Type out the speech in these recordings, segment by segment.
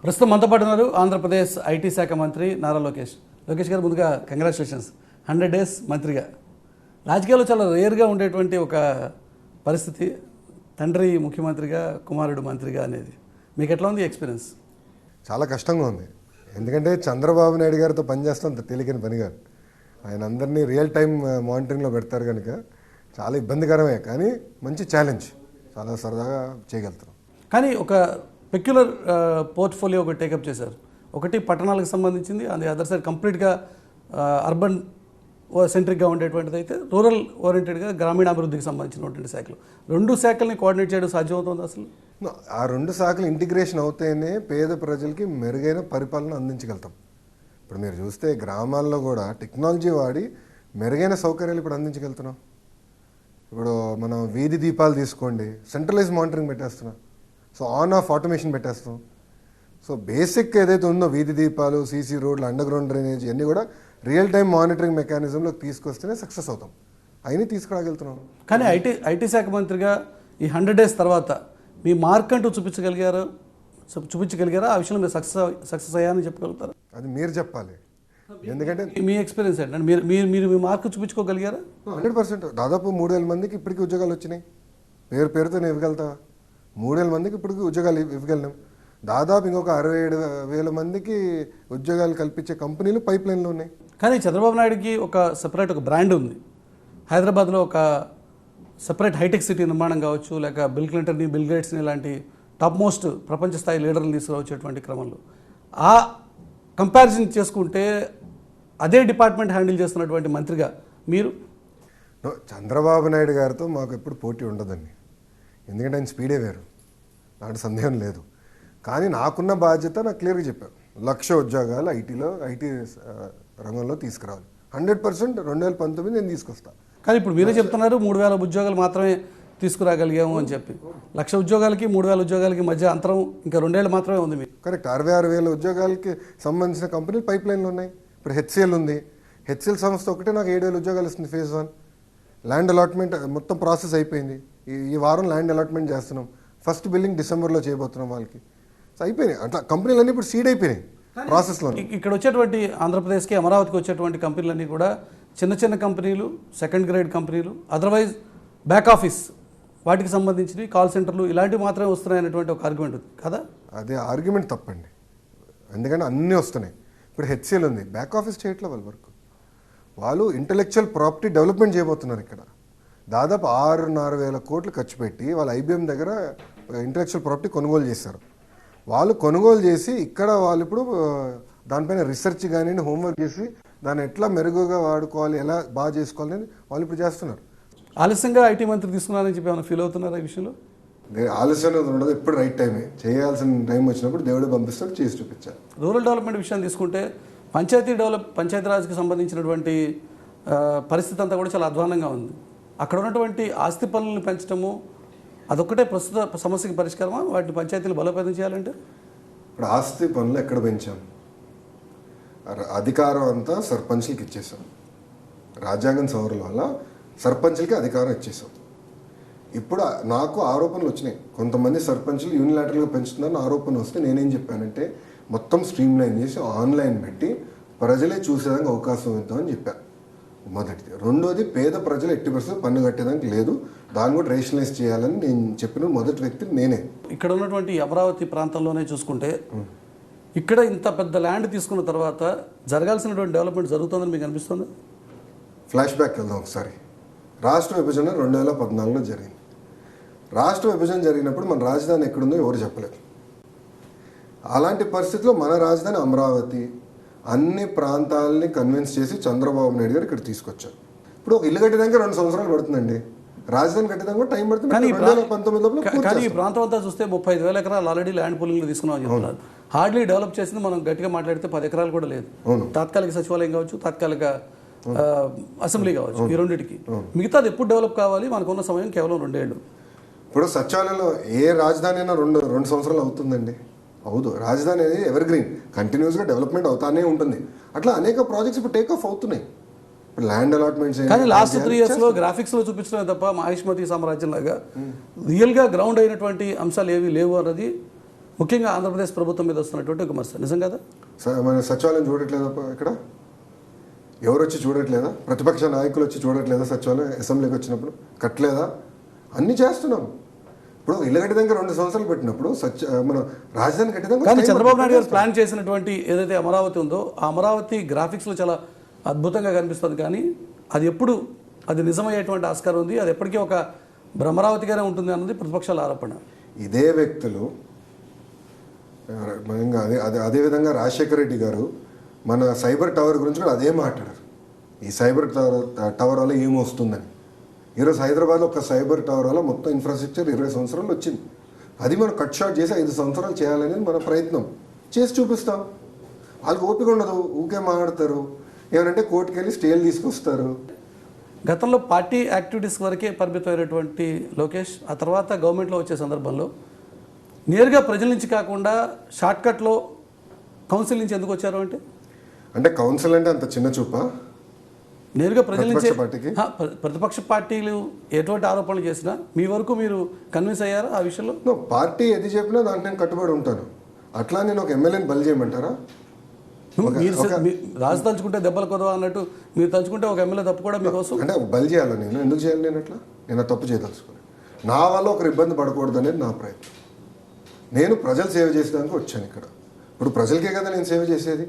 ప్రస్తుతం మనతో పాటు ఉన్నారు ఆంధ్రప్రదేశ్ ఐటీ శాఖ మంత్రి నారా లోకేష్. లోకేష్ గారు, ముందుగా కంగ్రాచులేషన్స్ 100 days మంత్రిగా. రాజకీయాల్లో చాలా రేర్గా ఉండేటువంటి ఒక పరిస్థితి, తండ్రి ముఖ్యమంత్రిగా కుమారుడు మంత్రిగా అనేది. మీకు ఎట్లా ఉంది ఎక్స్పీరియన్స్? చాలా కష్టంగా ఉంది. ఎందుకంటే చంద్రబాబు నాయుడు గారితో పనిచేస్తాం అంత తేలికని పని కాదు. ఆయన అందరినీ రియల్ టైం మానిటరింగ్లో పెడతారు కనుక చాలా ఇబ్బందికరమే, కానీ మంచి ఛాలెంజ్, చాలా సరదాగా చేయగలుగుతాం. కానీ ఒక పెక్యులర్ పోర్ట్ఫోలియో ఒకటి టేకప్ చేశారు. ఒకటి పట్టణాలకు సంబంధించింది, అది అదర్ సైడ్ కంప్లీట్గా అర్బన్ సెంట్రిక్గా ఉండేటువంటిది అయితే, రూరల్ ఓరియంటెడ్గా గ్రామీణాభివృద్ధికి సంబంధించినటువంటి శాఖలు. రెండు శాఖల్ని కోఆర్డినేట్ చేయడం సాధ్యమవుతుంది అసలు? ఆ రెండు శాఖలు ఇంటిగ్రేషన్ అవుతేనే పేద ప్రజలకి మెరుగైన పరిపాలన అందించగలుగుతాం. ఇప్పుడు మీరు చూస్తే గ్రామాల్లో కూడా టెక్నాలజీ వాడి మెరుగైన సౌకర్యాలు ఇప్పుడు అందించగలుగుతున్నాం. ఇప్పుడు మనం వీధి దీపాలు తీసుకోండి, సెంట్రలైజ్ మానిటరింగ్ పెట్టేస్తున్నాం. సో ఆన్ ఆఫ్ ఆటోమేషన్ పెట్టేస్తాం. సో బేసిక్ ఏదైతే ఉందో వీధి దీపాలు, సీసీ రోడ్లు, అండర్ గ్రౌండ్ డ్రైనేజ్ ఇవన్నీ కూడా రియల్ టైం మానిటరింగ్ మెకానిజంలోకి తీసుకొస్తేనే సక్సెస్ అవుతాం. అయినా తీసుకురాగలుగుతున్నాం. కానీ ఐటీ శాఖ మంత్రిగా ఈ 100 days తర్వాత మీ మార్క్ అంటూ చూపించగలిగారా? ఆ విషయంలో మీరు సక్సెస్ అయ్యారని చెప్పగలుగుతారా? అది మీరు చెప్పాలి. ఎందుకంటే మీ ఎక్స్పీరియన్స్ ఏంటంటే మీరు మీ మార్క్ చూపించుకోగలిగారా? 100%. దాదాపు 3,000 మందికి ఇప్పటికీ ఉద్యోగాలు వచ్చినాయి. పేరుతో నేను ఇవ్వగలుగుతా. 3,000 మందికి ఇప్పటికీ ఉద్యోగాలు ఇవ్వగలిగినాం. దాదాపు ఇంకొక 67,000 మందికి ఉద్యోగాలు కల్పించే కంపెనీలు పైప్ లైన్లో ఉన్నాయి. కానీ చంద్రబాబు నాయుడుకి ఒక సెపరేట్ ఒక బ్రాండ్ ఉంది. హైదరాబాద్లో ఒక సెపరేట్ హైటెక్ సిటీ నిర్మాణం కావచ్చు, లేక బిల్ క్లింటన్ని, బిల్ గేట్స్ని ఇలాంటి టాప్ మోస్ట్ ప్రపంచ స్థాయి లీడర్లు తీసుకురావచ్చేటువంటి క్రమంలో ఆ కంపారిజన్ చేసుకుంటే అదే డిపార్ట్మెంట్ హ్యాండిల్ చేస్తున్నటువంటి మంత్రిగా మీరు? చంద్రబాబు నాయుడు గారితో మాకు ఎప్పుడు పోటీ ఉండదండి. ఎందుకంటే ఆయన స్పీడే వేరు, దాంట్లో సందేహం లేదు. కానీ నాకున్న బాధ్యత నాకు క్లియర్గా చెప్పారు. 1,00,000 ఉద్యోగాలు ఐటీ రంగంలో తీసుకురావాలి. 100% 2019 నేను తీసుకొస్తాను. కానీ ఇప్పుడు మీరే చెప్తున్నారు 3,000 ఉద్యోగాలు మాత్రమే తీసుకురాగలిగాము అని చెప్పి. 1,00,000 ఉద్యోగాలకి 3,000 ఉద్యోగాలకి మధ్య అంతరం ఇంకా 2 ఏళ్ళు మాత్రమే ఉంది మీకు. కరెక్ట్. 66,000 ఉద్యోగాలకి సంబంధించిన కంపెనీలు పైప్ లైన్లో ఉన్నాయి. ఇప్పుడు హెచ్సిఎల్ ఉంది. హెచ్సిఎల్ సంస్థ ఒకటే నాకు 7,000 ఉద్యోగాలు ఇస్తుంది. ఫేజ్ 1 ల్యాండ్ అలాట్మెంట్ మొత్తం ప్రాసెస్ అయిపోయింది. ఈ వారం ల్యాండ్ అలాట్మెంట్ చేస్తున్నాం. ఫస్ట్ బిల్లింగ్ డిసెంబర్లో చేయబోతున్నాం వాళ్ళకి. సో అయిపోయినాయి. అట్లా కంపెనీలన్నీ ఇప్పుడు సీడ్ అయిపోయినాయి ప్రాసెస్లో. ఇక్కడ వచ్చేటువంటి ఆంధ్రప్రదేశ్కి, అమరావతికి వచ్చేటువంటి కంపెనీలన్నీ కూడా చిన్న కంపెనీలు, సెకండ్ గ్రేడ్ కంపెనీలు, అదర్వైజ్ బ్యాక్ ఆఫీస్ వాటికి సంబంధించినవి, కాల్ సెంటర్లు ఇలాంటివి మాత్రమే వస్తున్నాయనేటువంటి ఒక ఆర్గ్యుమెంట్ ఉంది కదా? అదే ఆర్గ్యుమెంట్ తప్పండి. ఎందుకంటే అన్నీ వస్తున్నాయి. ఇప్పుడు హెచ్సిఎల్ ఉంది, బ్యాక్ ఆఫీస్ చేయట్లే వాళ్ళ వర్క్. వాళ్ళు ఇంటలెక్చువల్ ప్రాపర్టీ డెవలప్మెంట్ చేయబోతున్నారు. ఇక్కడ దాదాపు 6,500 కోట్లు ఖర్చు పెట్టి వాళ్ళు ఐబీఎం దగ్గర ఇంటలెక్చువల్ ప్రాపర్టీ కొనుగోలు చేశారు. వాళ్ళు కొనుగోలు చేసి ఇక్కడ వాళ్ళు ఇప్పుడు దానిపైన రీసెర్చ్ కానీ హోంవర్క్ చేసి దాన్ని ఎట్లా మెరుగుగా వాడుకోవాలి, ఎలా బాగా చేసుకోవాలని వాళ్ళు ఇప్పుడు చేస్తున్నారు. ఆలస్యంగా ఐటీ మంత్రి తీసుకున్నారని చెప్పి ఏమైనా ఫీల్ అవుతున్నారా ఈ విషయంలో? ఆలస్యం ఉండదు, ఎప్పుడు రైట్ టైమే. చేయాల్సిన టైం వచ్చినప్పుడు దేవుడు పంపిస్తాడు, చేసి చూపించాలి. రూరల్ డెవలప్మెంట్ విషయాన్ని తీసుకుంటే పంచాయతీరాజ్కి సంబంధించినటువంటి పరిస్థితి అంతా కూడా చాలా అధ్వానంగా ఉంది. అక్కడ ఉన్నటువంటి ఆస్తి పనులను పెంచడము అదొక్కటే ప్రస్తుత సమస్యకి పరిష్కారమా? వాటిని పంచాయతీలు బలోపేతం చేయాలంటే ఇప్పుడు ఆస్తి పనులు ఎక్కడ పెంచాం? అధికారం అంతా సర్పంచ్లకి ఇచ్చేసాం. రాజ్యాంగం సవరణ వల్ల సర్పంచ్లకి అధికారం ఇచ్చేసాం. ఇప్పుడు నాకు ఆరోపణలు వచ్చినాయి. కొంతమంది సర్పంచ్లు యూనిలాటరల్గా పెంచుతున్నారని ఆరోపణ వస్తే నేనేం చెప్పానంటే మొత్తం స్ట్రీమ్ లైన్ చేసి ఆన్లైన్ పెట్టి ప్రజలే చూసేదానికి అవకాశం ఇద్దామని చెప్పాను. మొదటిది. రెండోది, పేద ప్రజలు 80% పన్ను కట్టేదానికి లేదు, దాన్ని కూడా రేషనలైజ్ చేయాలని నేను చెప్పిన మొదటి వ్యక్తి నేనే. ఇక్కడ ఉన్నటువంటి అమరావతి ప్రాంతంలోనే చూసుకుంటే ఇక్కడ ఇంత పెద్ద ల్యాండ్ తీసుకున్న తర్వాత జరగాల్సినటువంటి డెవలప్మెంట్ జరుగుతుందని మీకు అనిపిస్తుంది? ఫ్లాష్ బ్యాక్ వెళ్దాం ఒకసారి. రాష్ట్ర విభజన 2014లో జరిగింది. రాష్ట్ర విభజన జరిగినప్పుడు మన రాజధాని ఎక్కడుందో ఎవరు చెప్పలేదు. అలాంటి పరిస్థితుల్లో మన రాజధాని అమరావతి అన్ని ప్రాంతాలని కన్విన్స్ చేసి చంద్రబాబు నాయుడు గారు ఇక్కడ తీసుకొచ్చారు. ఇప్పుడు ఒక ఇల్లు కట్టేదానికి 2 సంవత్సరాలు పడుతుందండి. రాజధాని కట్టేదానికి కూడా టైం పడుతుంది. 2019 కానీ ఈ ప్రాంతం అంతా చూస్తే 35,000 ఎకరాలు ఆల్రెడీ ల్యాండ్ పూలింగ్లో తీసుకున్నామని చెప్తున్నారు. హార్డ్లీ డెవలప్ చేసింది మనం గట్టిగా మాట్లాడితే 10 ఎకరాలు కూడా లేదు. తాత్కాలిక సచివాలయం కావచ్చు, తాత్కాలిక అసెంబ్లీ కావచ్చు, ఈ రెండింటికి. మిగతాది ఎప్పుడు డెవలప్ కావాలి? మనకున్న సమయం కేవలం 2 ఏళ్ళు. ఇప్పుడు సచివాలయంలో ఏ రాజధాని అయినా 2 సంవత్సరాలు అవుతుందండి. అవుదు. రాజధాని అనేది ఎవర్ గ్రీన్, కంటిన్యూస్గా డెవలప్మెంట్ అవుతానే ఉంటుంది. అట్లా అనేక ప్రాజెక్ట్స్ ఇప్పుడు టేక్ ఆఫ్ అవుతున్నాయి. ఇప్పుడు ల్యాండ్ అలాట్మెంట్స్. కానీ లాస్ట్ 3 yearsలో గ్రాఫిక్స్లో చూపించడమే తప్ప మహిష్మతి సామ్రాజ్యం లాగా రియల్గా గ్రౌండ్ అయినటువంటి అంశాలు ఏవి లేవు అన్నది ముఖ్యంగా ఆంధ్రప్రదేశ్ ప్రభుత్వం మీద వస్తున్నటువంటి విమర్శ నిజం కదా? మన సచివాలయం చూడట్లేదా ఇక్కడ? ఎవరు వచ్చి చూడట్లేదా? ప్రతిపక్ష నాయకులు వచ్చి చూడట్లేదా? సచివాలయం అసెంబ్లీకి వచ్చినప్పుడు కట్టలేదా? అన్నీ చేస్తున్నాం. ఇప్పుడు ఇళ్ళగడ్డ దగ్గర 2 సంవత్సరాలు పెట్టినప్పుడు మనం రాజధాని కట్టేదాకా కానీ చంద్రబాబు నాయుడు గారు ప్లాన్ చేసినటువంటి ఏదైతే అమరావతి ఉందో ఆ అమరావతి గ్రాఫిక్స్లో చాలా అద్భుతంగా కనిపిస్తుంది, కానీ అది నిజమయ్యేటువంటి ఆస్కారం ఉంది, అది ఎప్పటికీ ఒక భ్రమరావతిగానే ఉంటుంది అన్నది ప్రతిపక్షాల ఆరోపణ. ఇదే వ్యక్తులు అదేవిధంగా రాజశేఖర రెడ్డి గారు మన సైబర్ టవర్ గురించి కూడా అదే మాట్లాడారు. ఈ సైబర్ టవర్ వల్ల ఏమొస్తుందని. ఈరోజు హైదరాబాద్లో ఒక సైబర్ టవర్ వల్ల మొత్తం ఇన్ఫ్రాస్ట్రక్చర్ 20 సంవత్సరాలు వచ్చింది. అది మనం కట్ షాట్ చేసి 5 సంవత్సరాలు చేయాలనేది మన ప్రయత్నం చేసి చూపిస్తాం. వాళ్ళకి ఓపిక ఉండదు, ఊకే మాట్లాడతారు. ఏమంటే కోర్టుకు వెళ్ళి స్టేలు తీసుకొస్తారు. గతంలో పార్టీ యాక్టివిటీస్ వరకే పరిమితమైనటువంటి లోకేష్ ఆ తర్వాత గవర్నమెంట్లో వచ్చే సందర్భంలో నేరుగా ప్రజల నుంచి కాకుండా షార్ట్కట్లో కౌన్సిల్ నుంచి ఎందుకు వచ్చారు అంటే కౌన్సిల్ అంటే అంత చిన్న చూపా? నేరుగా ప్రజల నుంచి పార్టీకి ప్రతిపక్ష పార్టీలు ఎటువంటి ఆరోపణలు చేసినా మీ వరకు మీరు కన్విన్స్ అయ్యారా ఆ విషయంలో? పార్టీ ఏది చెప్పినా దానికి నేను కట్టుబడి ఉంటాను. అట్లా నేను ఒక ఎమ్మెల్యేని బలి చేయమంటారా? రాజు తలుచుకుంటే దెబ్బలు కొదవా అన్నట్టు మీరు తలుచుకుంటే ఒక ఎమ్మెల్యే తప్పు కూడా మీకోసం అంటే బలి చేయాలి. నేను ఎందుకు చేయాలి? నేను అట్లా నేను తప్పు చేయదలుచుకోను. నా వల్ల ఒకరు ఇబ్బంది పడకూడదు అనేది నా ప్రయత్నం. నేను ప్రజలు సేవ చేసేదానికి వచ్చాను ఇక్కడ. ఇప్పుడు ప్రజలకే కదా నేను సేవ చేసేది.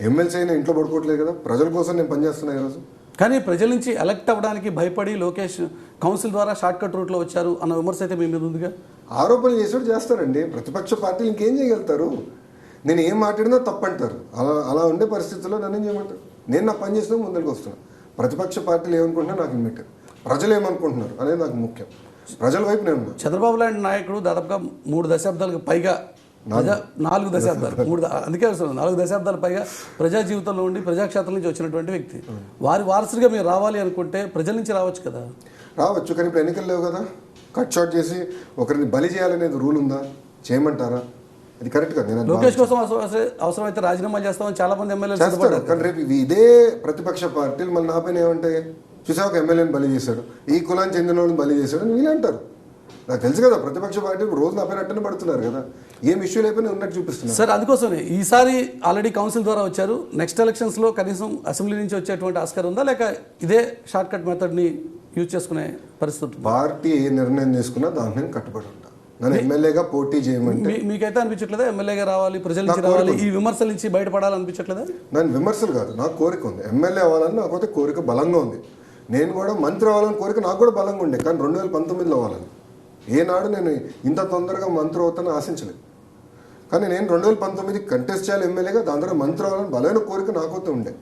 ఎమ్మెల్సీ అయినా ఇంట్లో పడుకోవట్లేదు కదా, ప్రజల కోసం నేను పనిచేస్తున్నాను ఈరోజు. కానీ ప్రజల నుంచి ఎలక్ట్ అవ్వడానికి భయపడి లోకేష్ కౌన్సిల్ ద్వారా షార్ట్ కట్ రూట్లో వచ్చారు అన్న విమర్శ అయితే మీ మీద ఉందిగా. ఆరోపణలు చేసేవాడు చేస్తారండి. ప్రతిపక్ష పార్టీలు ఇంకేం చేయగలుగుతారు? నేను ఏం మాట్లాడినా తప్పంటారు. అలా ఉండే పరిస్థితుల్లో నన్ను ఏం చేయమంటారు? నేను నా పని చేసినా ముందుకు వస్తున్నాను. ప్రతిపక్ష పార్టీలు ఏమనుకుంటున్నా నాకు ఇమ్మీటర్, ప్రజలు ఏమనుకుంటున్నారు అనేది నాకు ముఖ్యం. ప్రజల వైపు నేను ఉన్నా. చంద్రబాబు లాంటి నాయకుడు దాదాపుగా 3 దశాబ్దాలకు పైగా 4 దశాబ్దాలు 4 దశాబ్దాల పైగా ప్రజా జీవితంలో ఉండి ప్రజాక్షేత్రం నుంచి వచ్చినటువంటి వ్యక్తి. వారి వారసుడిగా మీరు రావాలి అనుకుంటే ప్రజల నుంచి రావచ్చు కదా. రావచ్చు, కానీ ఇప్పుడు ఎన్నికలు లేవు కదా. కట్ షాట్ చేసి ఒకరిని బలి చేయాలనేది రూల్ ఉందా? చేయమంటారా? అది కరెక్ట్ కదా. నేను లోకేష్ కోసం అవసరమైతే రాజీనామా చేస్తామని చాలా మంది ఎమ్మెల్యేలు చేస్తారు. కానీ రేపు ఇదే ప్రతిపక్ష పార్టీలు మళ్ళీ నా పైన ఏమంటాయి? చూసా ఒక ఎమ్మెల్యేని బలి చేశాడు, ఈ కులానికి చెందిన వాళ్ళని బలి చేశాడు అని వీళ్ళు అంటారు. నాకు తెలుసు కదా, ప్రతిపక్ష పార్టీ రోజు నా పైన అట్టనే పడుతున్నారు కదా. ఏం ఇష్యూలు అయిపోయినా ఉన్నట్టు చూపిస్తున్నారు సార్. అందుకోసమే ఈసారి ఆల్రెడీ కౌన్సిల్ ద్వారా వచ్చారు. నెక్స్ట్ ఎలక్షన్స్లో కనీసం అసెంబ్లీ నుంచి వచ్చేటువంటి ఆస్కారం ఉందా, లేక ఇదే షార్ట్ కట్ మెథడ్ని యూజ్ చేసుకునే పరిస్థితి? పార్టీ ఏ నిర్ణయం తీసుకున్నా దాన్ని నేను కట్టుబడి ఉంటా. నన్ను ఎమ్మెల్యేగా పోటీ చేయమంటే మీకైతే అనిపించట్లేదా ఎమ్మెల్యేగా రావాలి, ప్రజల నుంచి రావాలి, ఈ విమర్శల నుంచి బయటపడాలనిపించట్లేదా? నన్ను విమర్శలు కాదు, నాకు కోరిక ఉంది. ఎమ్మెల్యే అవ్వాలని నాకైతే కోరిక బలంగా ఉంది. నేను కూడా మంత్రి అవ్వాలని కోరిక నాకు కూడా బలంగా ఉండే. కానీ 2019లో అవ్వాలని ఏనాడు నేను ఇంత తొందరగా మంత్రి అవుతానని ఆశించలేదు. కానీ నేను 2019 కంటెస్ట్ చేయాలి ఎమ్మెల్యేగా, దాని ద్వారా మంత్రి అవ్వాలని బలమైన కోరిక నాకైతే ఉండే.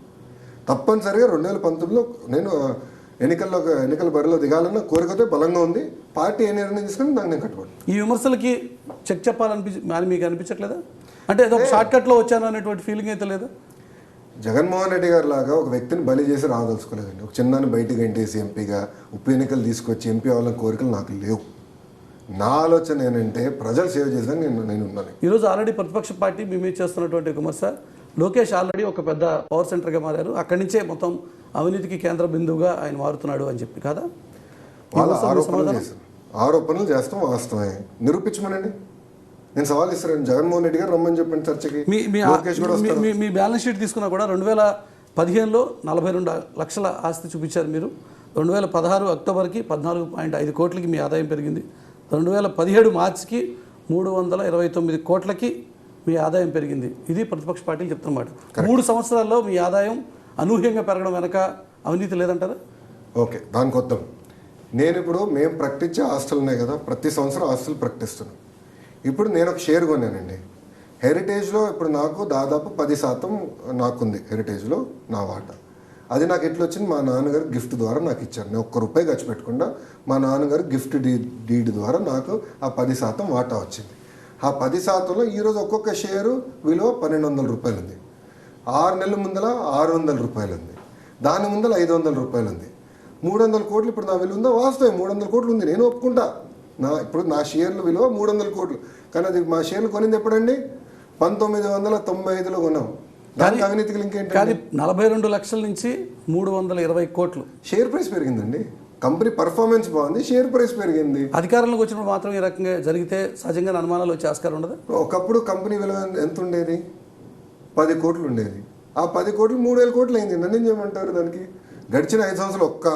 తప్పనిసరిగా 2019లో నేను ఎన్నికల బరిలో దిగాలన్న కోరికతో బలంగా ఉంది. పార్టీ ఏ నిర్ణయం తీసుకుని దాన్ని నేను కట్టుబడి. ఈ విమర్శలకి చెక్ మీకు అనిపించట్లేదా? అంటే ఏదో షార్ట్ కట్లో వచ్చాను అనేటువంటి ఫీలింగ్ అయితే లేదా? జగన్మోహన్ రెడ్డి గారు లాగా ఒక వ్యక్తిని బలి చేసి రాదలుచుకోలేదండి. ఒక చిన్నాన్ని బయటికి గంటేసి ఎంపీగా ఉప ఎన్నికలు తీసుకొచ్చి ఎంపీ అవ్వాలని కోరికలు నాకు లేవు. నా ఆలోచన ఏంటంటే ప్రజలు సేవ చేసాను నేను ఉన్నాను. ఈరోజు ఆల్రెడీ ప్రతిపక్ష పార్టీ మీ మీద చేస్తున్నటువంటి విమర్శ, లోకేష్ ఆల్రెడీ ఒక పెద్ద పవర్ సెంటర్గా మారారు, అక్కడి నుంచే మొత్తం అవినీతికి కేంద్ర బిందువుగా ఆయన మారుతున్నాడు అని చెప్పి కదా వాళ్ళ ఆరోపణలు చేస్తాం. వాస్తవమే, నిరూపించమనండి. నేను సవాల్ ఇస్తాను. జగన్మోహన్ రెడ్డి గారు రమ్మని చెప్పండి చర్చకి. మీ బ్యాలెన్స్ షీట్ తీసుకున్నా కూడా 2015లో 42 లక్షల ఆస్తి చూపించారు మీరు. 2016 అక్టోబర్కి 14.5 కోట్లకి మీ ఆదాయం పెరిగింది. 2017 మార్చికి 329 కోట్లకి మీ ఆదాయం పెరిగింది. ఇది ప్రతిపక్ష పార్టీలు చెప్తున్నమాట. 3 సంవత్సరాల్లో మీ ఆదాయం అనూహ్యంగా పెరగడం వెనక అవినీతి లేదంటారా? ఓకే, దానికి వద్దాం. మేము ప్రకటించే ఆస్తులు ఉన్నాయి కదా, ప్రతి సంవత్సరం ఆస్తులు ప్రకటిస్తున్నాం. ఇప్పుడు నేను ఒక షేర్ కొన్నానండి హెరిటేజ్లో. ఇప్పుడు నాకు దాదాపు 10% నాకుంది హెరిటేజ్లో నా వాటా. అది నాకు ఎట్లా వచ్చింది? మా నాన్నగారు గిఫ్ట్ ద్వారా నాకు ఇచ్చారు. నేను ₹1 ఖర్చు పెట్టకుండా మా నాన్నగారు గిఫ్ట్ డీడ్ ద్వారా నాకు ఆ 10% వాటా వచ్చింది. ఆ 10%లో ఈరోజు ఒక్కొక్క షేరు విలువ ₹1,200 ఉంది. 6 నెలల ముందల ₹600 ఉంది. దాని ముందల ₹500 ఉంది. 300 కోట్లు ఇప్పుడు నా విలువ ఉందా? వాస్తవం 300 కోట్లు ఉంది, నేను ఒప్పుకుంటా. ఇప్పుడు నా షేర్ల విలువ 300 కోట్లు. కానీ అది మా షేర్లు కొనింది ఎప్పుడండి? 1995లో కొన్నాం. దానికి అవినీతికి ఇంకేంటి? 42 లక్షల నుంచి 320 కోట్లు షేర్ ప్రైస్ పెరిగిందండి. కంపెనీ పర్ఫార్మెన్స్ బాగుంది, షేర్ ప్రైస్ పెరిగింది. అధికారంలోకి వచ్చినప్పుడు మాత్రం ఈ రకంగా జరిగితే సహజంగా అనుమానాలు వచ్చే ఆస్కారం ఉండదు. ఒకప్పుడు కంపెనీ విలువ ఎంత ఉండేది? 10 కోట్లు ఉండేది. ఆ 10 కోట్లు 3,000 కోట్లు అయింది. నన్ను ఏం చేయమంటారు? దానికి గడిచిన 5 సంవత్సరాలు ఒక్క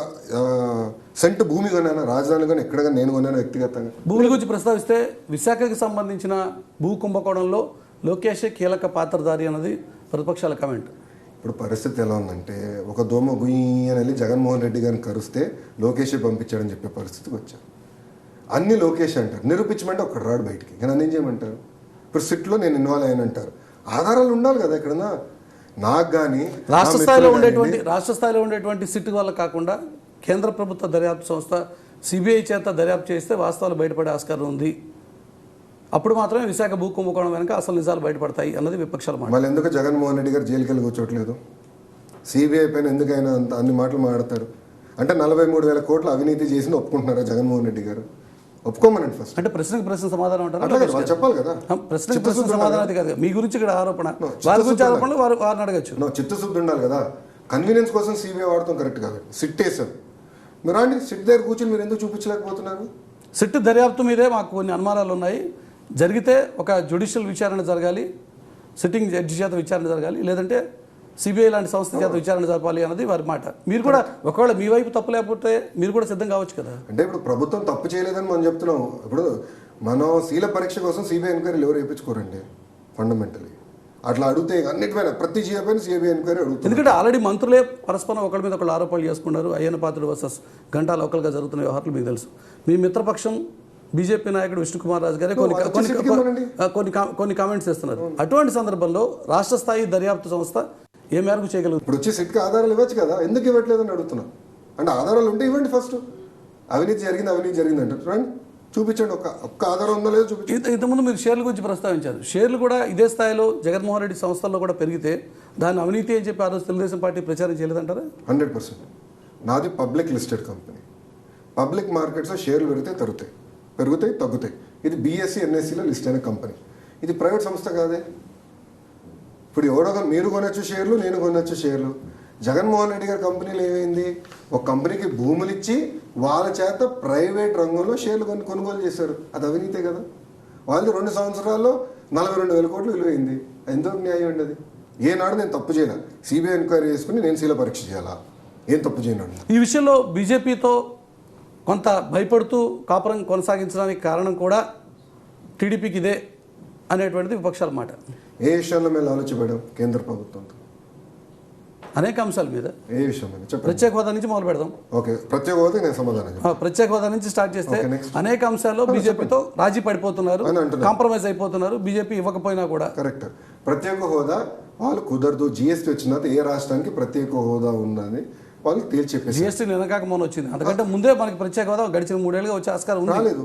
సెంట్ భూమి కొన్నాను, రాజధాని కానీ ఎక్కడ నేను కొన్నాను వ్యక్తిగతంగా. భూముల గురించి ప్రస్తావిస్తే విశాఖకి సంబంధించిన భూ కుంభకోణంలో లోకేష్ కీలక పాత్రధారి అన్నది ప్రతిపక్షాల కామెంట్. ఇప్పుడు పరిస్థితి ఎలా ఉందంటే, ఒక దోమ గుయ్యి అని వెళ్ళి జగన్మోహన్ రెడ్డి గారిని కరిస్తే లోకేషే పంపించాడని చెప్పే పరిస్థితికి వచ్చారు. అన్ని లోకేష్ అంటారు, నిరూపించమంటే ఒక్కడ రాడు బయటికి. కానీ నన్ను ఏం చేయమంటారు? ఇప్పుడు సిట్లో నేను ఇన్వాల్వ్ అయ్యానంటారు, ఆధారాలు ఉండాలి కదా ఎక్కడన్నా. నాకు కానీ రాష్ట్ర స్థాయిలో ఉండేటువంటి సిట్ వల్ల కాకుండా కేంద్ర ప్రభుత్వ దర్యాప్తు సంస్థ సిబిఐ చేత దర్యాప్తు చేస్తే వాస్తవాలు బయటపడే ఆస్కారం ఉంది. అప్పుడు మాత్రమే విశాఖ భూ కుంభకోణం వెనక అసలు నిజాలు బయటపడతాయి అన్నది విపక్షాల మాట. మళ్ళీ ఎందుకు జగన్మోహన్ రెడ్డి గారు జైలుకి వెళ్ళి కూర్చోట్లేదు? సిబిఐ పైన ఎందుకైనా అన్ని మాటలు మాట్లాడతారు? అంటే 43,000 కోట్ల అవినీతి చేసి ఒప్పుకుంటున్నారా జగన్మోహన్ రెడ్డి గారు? ఒప్పుకోమనండి ఫస్ట్. అంటే ప్రశ్న సమాధానం అంటారు, వాళ్ళు చెప్పాలి కదా. ప్రశ్న సమాధానం అది కాదు. మీ గురించి ఇక్కడ ఆరోపణ, వారి గురించి ఆరోపణలు వారిని అడగచ్చు. చిత్తశుద్ధి ఉండాలి కదా. కన్వీనియన్స్ కోసం సిబిఐ వాడతాం కరెక్ట్ కాదు. సిట్ వేసాం, మీరు అండి సిట్ దగ్గర కూర్చొని మీరు ఎందుకు చూపించలేకపోతున్నారు? సిట్ దర్యాప్తు మీదే మాకు కొన్ని అనుమానాలు ఉన్నాయి. జరిగితే ఒక జ్యుడిషియల్ విచారణ జరగాలి, సిట్టింగ్ జడ్జి చేత విచారణ జరగాలి, లేదంటే సిబిఐ లాంటి సంస్థ చేత విచారణ జరపాలి అన్నది వారి మాట. మీరు కూడా ఒకవేళ మీ వైపు తప్పు లేకపోతే మీరు కూడా సిద్ధం కావచ్చు కదా. అంటే ఇప్పుడు ప్రభుత్వం తప్పు చేయలేదని మనం చెప్తున్నాం. ఇప్పుడు మనం శీల పరీక్ష కోసం సిబిఐ ఎంక్వైరీలు ఎవరు వేయించుకోరండి ఫండమెంటలీ. అట్లా అడిగితే అన్నిటిపైన ప్రతి జీవో పైన సిబిఐ ఎంక్వైరీ అడుగుతుంది. ఎందుకంటే ఆల్రెడీ మంత్రులే పరస్పరం ఒకళ్ళ మీద ఒకళ్ళు ఆరోపణలు చేసుకున్నారు. అయ్యన్న పాత్రుడు వర్సెస్ గంటా లోకల్గా జరుగుతున్న వ్యవహారాలు మీకు తెలుసు. మీ మిత్రపక్షం బీజేపీ నాయకుడు విష్ణుకుమార్ రాజు గారే కొన్ని కామెంట్స్ చేస్తున్నారు. అటువంటి సందర్భంలో రాష్ట్ర స్థాయి దర్యాప్తు సంస్థ ఏ మేరకు చేయగలదు? ఇప్పుడు వచ్చి సిట్కి ఆధారాలు ఇవ్వచ్చు కదా, ఎందుకు ఇవ్వట్లేదని అడుగుతున్నా. అంటే ఆధారాలు ఉంటే ఇవ్వండి ఫస్ట్. అవినీతి జరిగింది అంటారు, రండి చూపించండి. ఒక్క ఆధారం ఉందో లేదో చూపించండి. ఇంతకుముందు మీరు షేర్ల గురించి ప్రస్తావించారు. షేర్లు కూడా ఇదే స్థాయిలో జగన్మోహన్ రెడ్డి సంస్థల్లో కూడా పెరిగితే దాన్ని అవినీతి అని చెప్పి ఆ రోజు తెలుగుదేశం పార్టీ ప్రచారం చేయలేదంటారా? 100%. నాది పబ్లిక్ లిస్టెడ్ కంపెనీ. పబ్లిక్ మార్కెట్స్లో షేర్లు పెరుగుతాయి తగ్గుతాయి. ఇది బీఎస్సీ ఎన్ఎస్సీలో లిస్ట్ అయిన కంపెనీ. ఇది ప్రైవేట్ సంస్థ కాదే. ఇప్పుడు ఎవడో మీరు కొనొచ్చు షేర్లు, నేను కొనొచ్చు షేర్లు. జగన్మోహన్ రెడ్డి గారి కంపెనీలు ఏమైంది? ఒక కంపెనీకి భూములు ఇచ్చి వాళ్ళ చేత ప్రైవేట్ రంగంలో షేర్లు కొనుగోలు చేశారు. అది అవినీతే కదా. వాళ్ళు 2 సంవత్సరాల్లో 42,000 కోట్లు విలువైంది. ఎంతవరకు న్యాయం అండి అది? ఏనాడు నేను తప్పు చేయాలి, సిబిఐ ఎంక్వైరీ చేసుకుని నేను శీల పరీక్ష చేయాలా? ఏం తప్పు చేయను. ఈ విషయంలో బీజేపీతో కొంత భయపడుతూ కాపురం కొనసాగించడానికి కారణం కూడా టీడీపీకి ఇదే అనేటువంటిది విపక్షాల మాట. ఏ విషయంలో మేము ఆలోచించబడాం కేంద్ర ప్రభుత్వంతో? అనేక అంశాల మీద. ఏ విషయం చెప్పండి. ప్రత్యేక హోదా నుంచి మొదలు పెడదాం. ఓకే, ప్రత్యేక హోదా నేను సమాధానం. ప్రత్యేక హోదా నుంచి స్టార్ట్ చేస్తే అనేక అంశాల్లో బీజేపీతో రాజీ పడిపోతున్నారు, కాంప్రమైజ్ అయిపోతున్నారు. బీజేపీ ఇవ్వకపోయినా కూడా కరెక్ట్. ప్రత్యేక హోదా వాళ్ళు కుదరదు. జిఎస్టీ వచ్చిన తర్వాత ఏ రాష్ట్రానికి ప్రత్యేక హోదా ఉందని వాళ్ళు తేల్చెప్పారు. జిఎస్టీ నిన్నకాక మొన్న వచ్చింది. అంతకంటే ముందే మనకి ప్రత్యేక హోదా గడిచిన 3 ఏళ్ళుగా వచ్చే ఆస్కారం రాలేదు.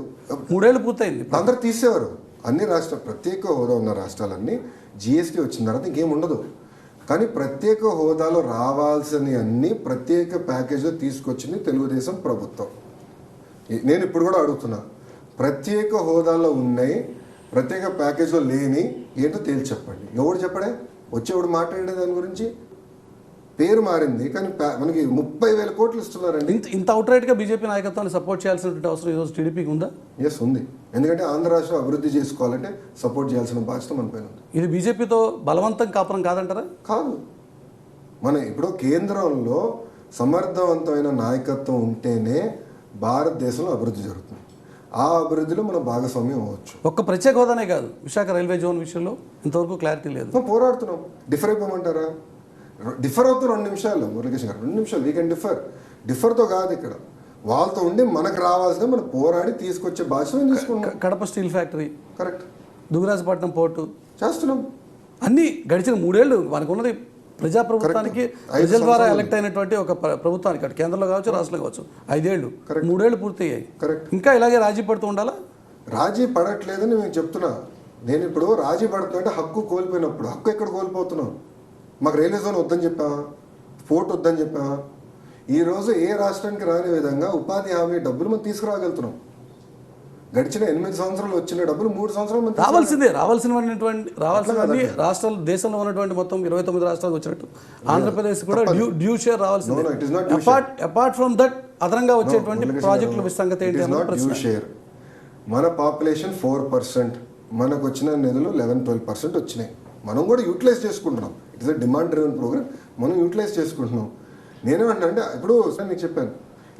3 ఏళ్ళు పూర్తయింది. అందరు తీసేవారు. అన్ని రాష్ట్రాలు ప్రత్యేక హోదా ఉన్న రాష్ట్రాలన్నీ జిఎస్టీ వచ్చిన తర్వాత ఇంకేం ఉండదు. కానీ ప్రత్యేక హోదాలో రావాల్సిన అన్ని ప్రత్యేక ప్యాకేజ్లో తీసుకొచ్చింది తెలుగుదేశం ప్రభుత్వం. నేను ఇప్పుడు కూడా అడుగుతున్నా, ప్రత్యేక హోదాలో ఉన్నాయి, ప్రత్యేక ప్యాకేజ్లో లేని ఏంటో తేల్చి చెప్పండి. ఎవడు చెప్పడే? వచ్చేవాడు మాట్లాడే దాని గురించి. పేరు మారింది కానీ మనకి 30,000 కోట్లు ఇస్తున్నారండి. ఇంత అవుట్ రైట్గా బీజేపీ నాయకత్వాన్ని సపోర్ట్ చేయాల్సినటువంటి అవసరం ఈరోజు టీడీపీకి ఉందా? ఎస్ ఉంది. ఎందుకంటే ఆంధ్ర రాష్ట్రం అభివృద్ధి చేసుకోవాలంటే సపోర్ట్ చేయాల్సిన బాధ్యత మన పైన ఉంది. ఇది బీజేపీతో బలవంతం కాపురం కాదంటారా? కాదు. మన ఇప్పుడు కేంద్రంలో సమర్థవంతమైన నాయకత్వం ఉంటేనే భారతదేశంలో అభివృద్ధి జరుగుతుంది. ఆ అభివృద్ధిలో మనం భాగస్వామ్యం అవ్వచ్చు. ఒక్క ప్రత్యేక హోదానే కాదు, విశాఖ రైల్వే జోన్ విషయంలో ఇంతవరకు క్లారిటీ లేదు. పోరాడుతున్నాం. డిఫర్ అయిపోమంటారా? డిఫర్ అవుతాం 2 నిమిషాలు. మురళీకృష్ణ గారు 2 నిమిషాలు వీ కెన్ డిఫర్తో కాదు. ఇక్కడ వాళ్ళతో ఉండి మనకు రావాల్సిన మనం పోరాడి తీసుకొచ్చే బాధ్యత తీసుకున్నాం. Kadapa steel factory correct, Dugarajapatnam port చేస్తున్నాం. అన్నీ గడిచిన 3 ఏళ్ళు మనకున్నది ప్రజాప్రభుత్వానికి ప్రజల ద్వారా ఎలక్ట్ అయినటువంటి ఒక ప్రభుత్వానికి, అటు కేంద్రంలో కావచ్చు రాష్ట్రంలో కావచ్చు 5 ఏళ్ళు, 3 ఏళ్ళు పూర్తయ్యాయి. కరెక్ట్. ఇంకా ఇలాగే రాజీ పడుతూ ఉండాలా? రాజీ పడట్లేదని నేను చెప్తున్నా. నేను ఇప్పుడు రాజీ పడుతున్నా హక్కు కోల్పోయినప్పుడు. హక్కు ఎక్కడ కోల్పోతున్నాం? మాకు రైల్వే జోన్ వద్దని చెప్పామా? పోర్ట్ వద్దని చెప్పామా? ఈరోజు ఏ రాష్ట్రానికి రాని విధంగా ఉపాధి హామీ డబ్బులు మనం తీసుకురాగలుగుతున్నాం. గడిచిన 8 సంవత్సరాలు వచ్చిన డబ్బులు 3 సంవత్సరాలు మంత్రి రావాల్సినవన్నీ రాష్ట్రాలు దేశంలో ఉన్నటువంటి మొత్తం 29 రాష్ట్రాలకు వచ్చినట్టు ఆంధ్రప్రదేశ్ కూడా డ్యూ షేర్ రావాల్సింది. No, it is not due apart from that అదనంగా వచ్చేటువంటి ప్రాజెక్టుల సంగతి ఏంటి అన్నది ప్రశ్న. షేర్ మన పాపులేషన్ 4%, మనకు వచ్చిన నిధులు 11-12% వచ్చినాయి. మనం కూడా యూటిలైజ్ చేసుకుంటున్నాం. It is a demand driven programme, మనం యూటిలైజ్ చేసుకుంటున్నాం. నేనేమంటున్నా అంటే ఇప్పుడు సార్ మీకు చెప్పాను,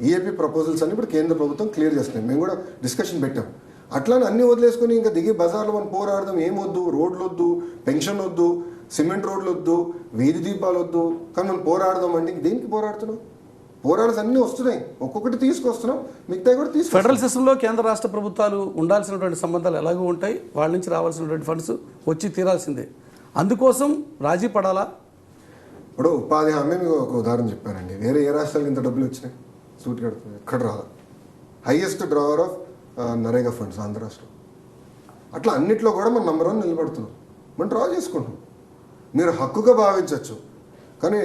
ఈఏపీ ప్రపోజల్స్ అన్ని ఇప్పుడు కేంద్ర ప్రభుత్వం క్లియర్ చేస్తున్నాయి. మేము కూడా డిస్కషన్ పెట్టాం. అట్లానే అన్ని వదిలేసుకుని ఇంకా దిగి బజార్లో మనం పోరాడదాం, ఏమొద్దు, రోడ్లు వద్దు, పెన్షన్ వద్దు, సిమెంట్ రోడ్లు వద్దు, వీధి దీపాలు వద్దు, కానీ మనం పోరాడదాం అంటే దేనికి పోరాడుతున్నాం? పోరాడాల్సి అన్నీ వస్తున్నాయి, ఒక్కొక్కటి తీసుకొస్తున్నాం, మిగతా కూడా తీసుకు. ఫెడరల్ సిస్టంలో కేంద్ర రాష్ట్ర ప్రభుత్వాలు ఉండాల్సినటువంటి సంబంధాలు ఎలాగూ ఉంటాయి, వాళ్ళ నుంచి రావాల్సినటువంటి ఫండ్స్ వచ్చి తీరాల్సిందే. అందుకోసం రాజీ పడాలా? ఇప్పుడు ఉపాధి హామీ మీకు ఒక ఉదాహరణ చెప్పానండి. వేరే ఏ రాష్ట్రాలకు ఇంత డబ్బులు వచ్చినాయి? సూట్ కడుతుంది, ఎక్కడ రాదు. Highest drawer of NREGA funds Andhra రాష్ట్రం. అట్లా అన్నిట్లో కూడా మనం నెంబర్ 1 నిలబడుతున్నాం, మనం డ్రా చేసుకుంటున్నాం. మీరు హక్కుగా భావించవచ్చు, కానీ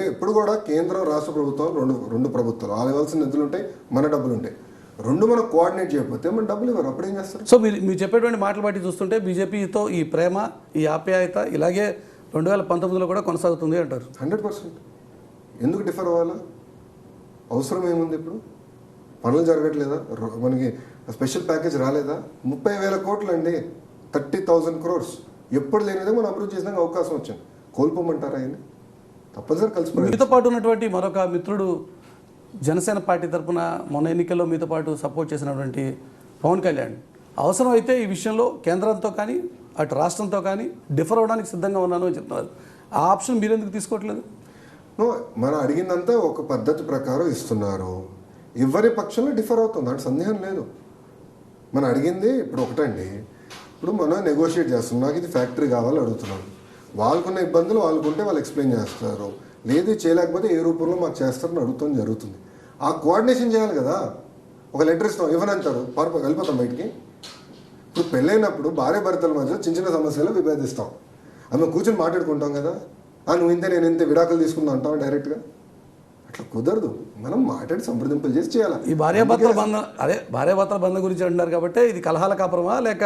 ఎప్పుడు కూడా కేంద్రం రాష్ట్ర ప్రభుత్వాలు రెండు ప్రభుత్వాలు వాళ్ళు ఇవ్వాల్సిన నిధులు ఉంటాయి, మన డబ్బులు ఉంటాయి. రెండు మనం కోఆర్డినేట్ చేయకపోతే మన డబ్బులు ఇవ్వరు. అప్పుడు ఏం చేస్తారు? సో మీరు చెప్పేటువంటి మాటలు బట్టి చూస్తుంటే బీజేపీతో ఈ ప్రేమ, ఈ ఆప్యాయత ఇలాగే 2019లో కూడా కొనసాగుతుంది అంటారు. 100%. ఎందుకు డిఫర్ అవ్వాలా? అవసరం ఏముంది? ఇప్పుడు పనులు జరగట్లేదా? మనకి స్పెషల్ ప్యాకేజ్ రాలేదా? 30,000 కోట్లు అండి, 30,000 crores. ఎప్పుడు లేనిదే మనం అభివృద్ధి చేసినాక అవకాశం వచ్చింది. కోల్పోమంటారా ఆయన్ని? తప్పనిసరి కలిసిపోయి. మీతో పాటు ఉన్నటువంటి మరొక మిత్రుడు జనసేన పార్టీ తరఫున మొన్న ఎన్నికల్లో మీతో పాటు సపోర్ట్ చేసినటువంటి పవన్ కళ్యాణ్, అవసరం అయితే ఈ విషయంలో కేంద్రంతో కానీ అటు రాష్ట్రంతో కానీ డిఫర్ అవ్వడానికి సిద్ధంగా ఉన్నాను అని చెప్తున్నారు. ఆ ఆప్షన్ మీరు ఎందుకు తీసుకోవట్లేదు? మనం అడిగిందంతా ఒక పద్ధతి ప్రకారం ఇస్తున్నారు. ఎవరి పక్షంలో డిఫర్ అవుతుంది, అంటే సందేహం లేదు. మనం అడిగింది ఇప్పుడు ఒకటండి, ఇప్పుడు మనం నెగోషియేట్ చేస్తున్నాం. నాకు ఇది ఫ్యాక్టరీ కావాలి అడుగుతున్నాం. వాళ్ళకున్న ఇబ్బందులు వాళ్ళకుంటే వాళ్ళు ఎక్స్ప్లెయిన్ చేస్తారు, లేదు చేయలేకపోతే ఏ రూపంలో మాకు చేస్తారని అడుగుతాం జరుగుతుంది. ఆ కోఆర్డినేషన్ చేయాలి కదా. ఒక లెటర్ ఇస్తాం, ఇవ్వనంటారు, వెళ్ళిపోతాం బయటికి. ఇప్పుడు పెళ్ళైనప్పుడు భార్య భర్తల మధ్య చిన్న చిన్న సమస్యలు విభేదిస్తాం, అది కూర్చొని మాట్లాడుకుంటాం కదా. నువ్వు ఇంతే నేను ఇంతే విడాకులు తీసుకుందాం అంటాం డైరెక్ట్గా. అట్లా కుదరదు. మనం మాట్లాడి సంప్రదింపులు చేసి చేయాలి. ఈ భార్యాభర్తల బంధం గురించి అంటున్నారు కాబట్టి ఇది కలహాల కాపురమా లేక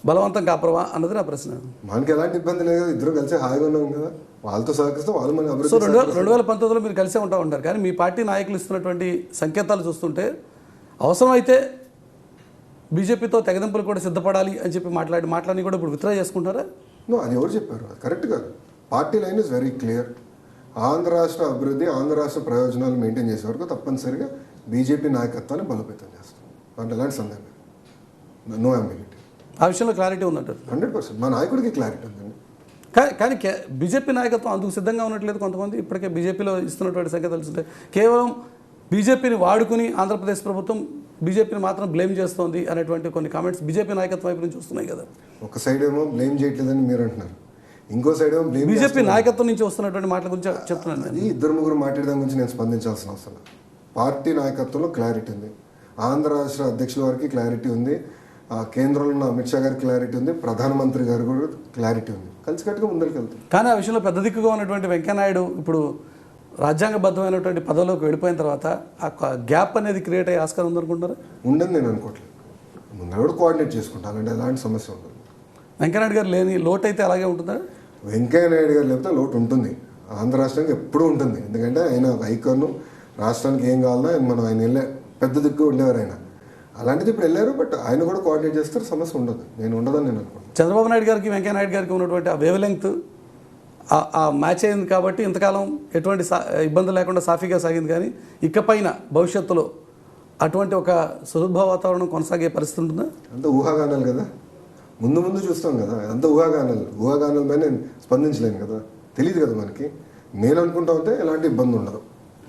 బలవంతం కాపురమా అన్నది నా ప్రశ్న. మనకి ఎలాంటి ఇబ్బంది లేదు కదా, ఇద్దరు కలిసి హాయిగా ఉన్నాం కదా, వాళ్ళతో సహకరిస్తాం, వాళ్ళు మన అభివృద్ధి. సో 2019లో మీరు కలిసే ఉంటారు, కానీ మీ పార్టీ నాయకులు ఇస్తున్నటువంటి సంకేతాలు చూస్తుంటే అవసరమైతే బీజేపీతో తెగదింపులు కూడా సిద్ధపడాలి అని చెప్పి మాట్లాడి కూడా ఇప్పుడు విత్డ్రా చేసుకుంటారా? అది ఎవరు చెప్పారు? అది కరెక్ట్ కాదు. Party line is very clear. Andhra రాష్ట్ర అభివృద్ధి, ఆంధ్ర రాష్ట్ర ప్రయోజనాలు మెయింటైన్ చేసే వరకు తప్పనిసరిగా బీజేపీ నాయకత్వాన్ని బలోపేతం చేస్తాం. అంటే ఎలాంటి సందేహం లేదు, నో అంబిగ్యూటీ. ఆ విషయంలో క్లారిటీ ఉందంటారు? 100%. మా నాయకుడికి క్లారిటీ ఉందండి. కానీ బీజేపీ నాయకత్వం అందుకు సిద్ధంగా ఉన్నట్లేదు. కొంతమంది ఇప్పటికే బీజేపీలో ఇస్తున్నటువంటి సంకేతాలు చూస్తే కేవలం బీజేపీని వాడుకుని ఆంధ్రప్రదేశ్ ప్రభుత్వం బీజేపీని మాత్రం బ్లేమ్ చేస్తోంది అనేటువంటి కొన్ని కామెంట్స్ బీజేపీ నాయకత్వం వైపు నుంచి వస్తున్నాయి కదా. ఒక సైడ్ ఏమో బ్లేమ్ చేయట్లేదని మీరు అంటున్నారు, ఇంకో సైడ్ ఏమో బ్లేమ్ బీజేపీ నాయకత్వం నుంచి వస్తున్నటువంటి మాటల గురించి చెప్తున్నాను. ఈ ఇద్దరు ముగ్గురు మాట్లాడడం గురించి నేను స్పందించాల్సిన అవసరం. పార్టీ నాయకత్వంలో క్లారిటీ ఉంది, ఆంధ్ర రాష్ట్ర అధ్యక్షుల వారికి క్లారిటీ ఉంది, కేంద్రంలో ఉన్న అమిత్ షా గారికి క్లారిటీ ఉంది, ప్రధానమంత్రి గారు కూడా క్లారిటీ ఉంది. కలిసికట్టుగా ముందరికి వెళ్తాం. కానీ ఆ విషయంలో పెద్ద దిక్కుగా ఉన్నటువంటి వెంకయ్యనాయుడు ఇప్పుడు రాజ్యాంగబద్ధమైనటువంటి పదవిలోకి వెళ్ళిపోయిన తర్వాత ఆ గ్యాప్ అనేది క్రియేట్ అయ్యే ఆస్కారం ఉందనుకుంటారా? ఉండని నేను అనుకోవట్లేదు. ముందర కూడా కోఆర్డినేట్ చేసుకుంటాను, అంటే ఎలాంటి సమస్య ఉండదు. వెంకయ్యనాయుడు గారు లేని లోటు అయితే అలాగే ఉంటుందా? వెంకయ్యనాయుడు గారు లేకపోతే లోటు ఉంటుంది, ఆంధ్ర రాష్ట్రానికి ఎప్పుడూ ఉంటుంది. ఎందుకంటే ఆయన ఐకాన్, రాష్ట్రానికి ఏం కావాలన్నా ఆయన వెళ్ళే పెద్ద దిక్కు ఉండేవారు ఆయన. అలాంటిది ఇప్పుడు వెళ్ళారు, బట్ ఆయన కూడా కోఆర్డినేట్ చేస్తారు, సమస్య ఉండదు. నేను ఉండదని నేను అనుకుంటున్నాను. చంద్రబాబు నాయుడు గారికి వెంకయ్యనాయుడు గారికి ఉన్నటువంటి ఆ వేవ్ లెంగ్త్ ఆ మ్యాచ్ అయింది కాబట్టి ఇంతకాలం ఎటువంటి ఇబ్బంది లేకుండా సాఫీగా సాగింది. కానీ ఇకపైన భవిష్యత్తులో అటువంటి ఒక సులభ వాతావరణం కొనసాగే పరిస్థితి ఉంటుందా? అంత ఊహాగానాలు కదా, ముందు చూస్తాం కదా, అంత ఊహాగానాల మీద నేను స్పందించలేను కదా, తెలియదు కదా మనకి. నేను అనుకుంటా ఉంటే ఎలాంటి ఇబ్బంది ఉండదు.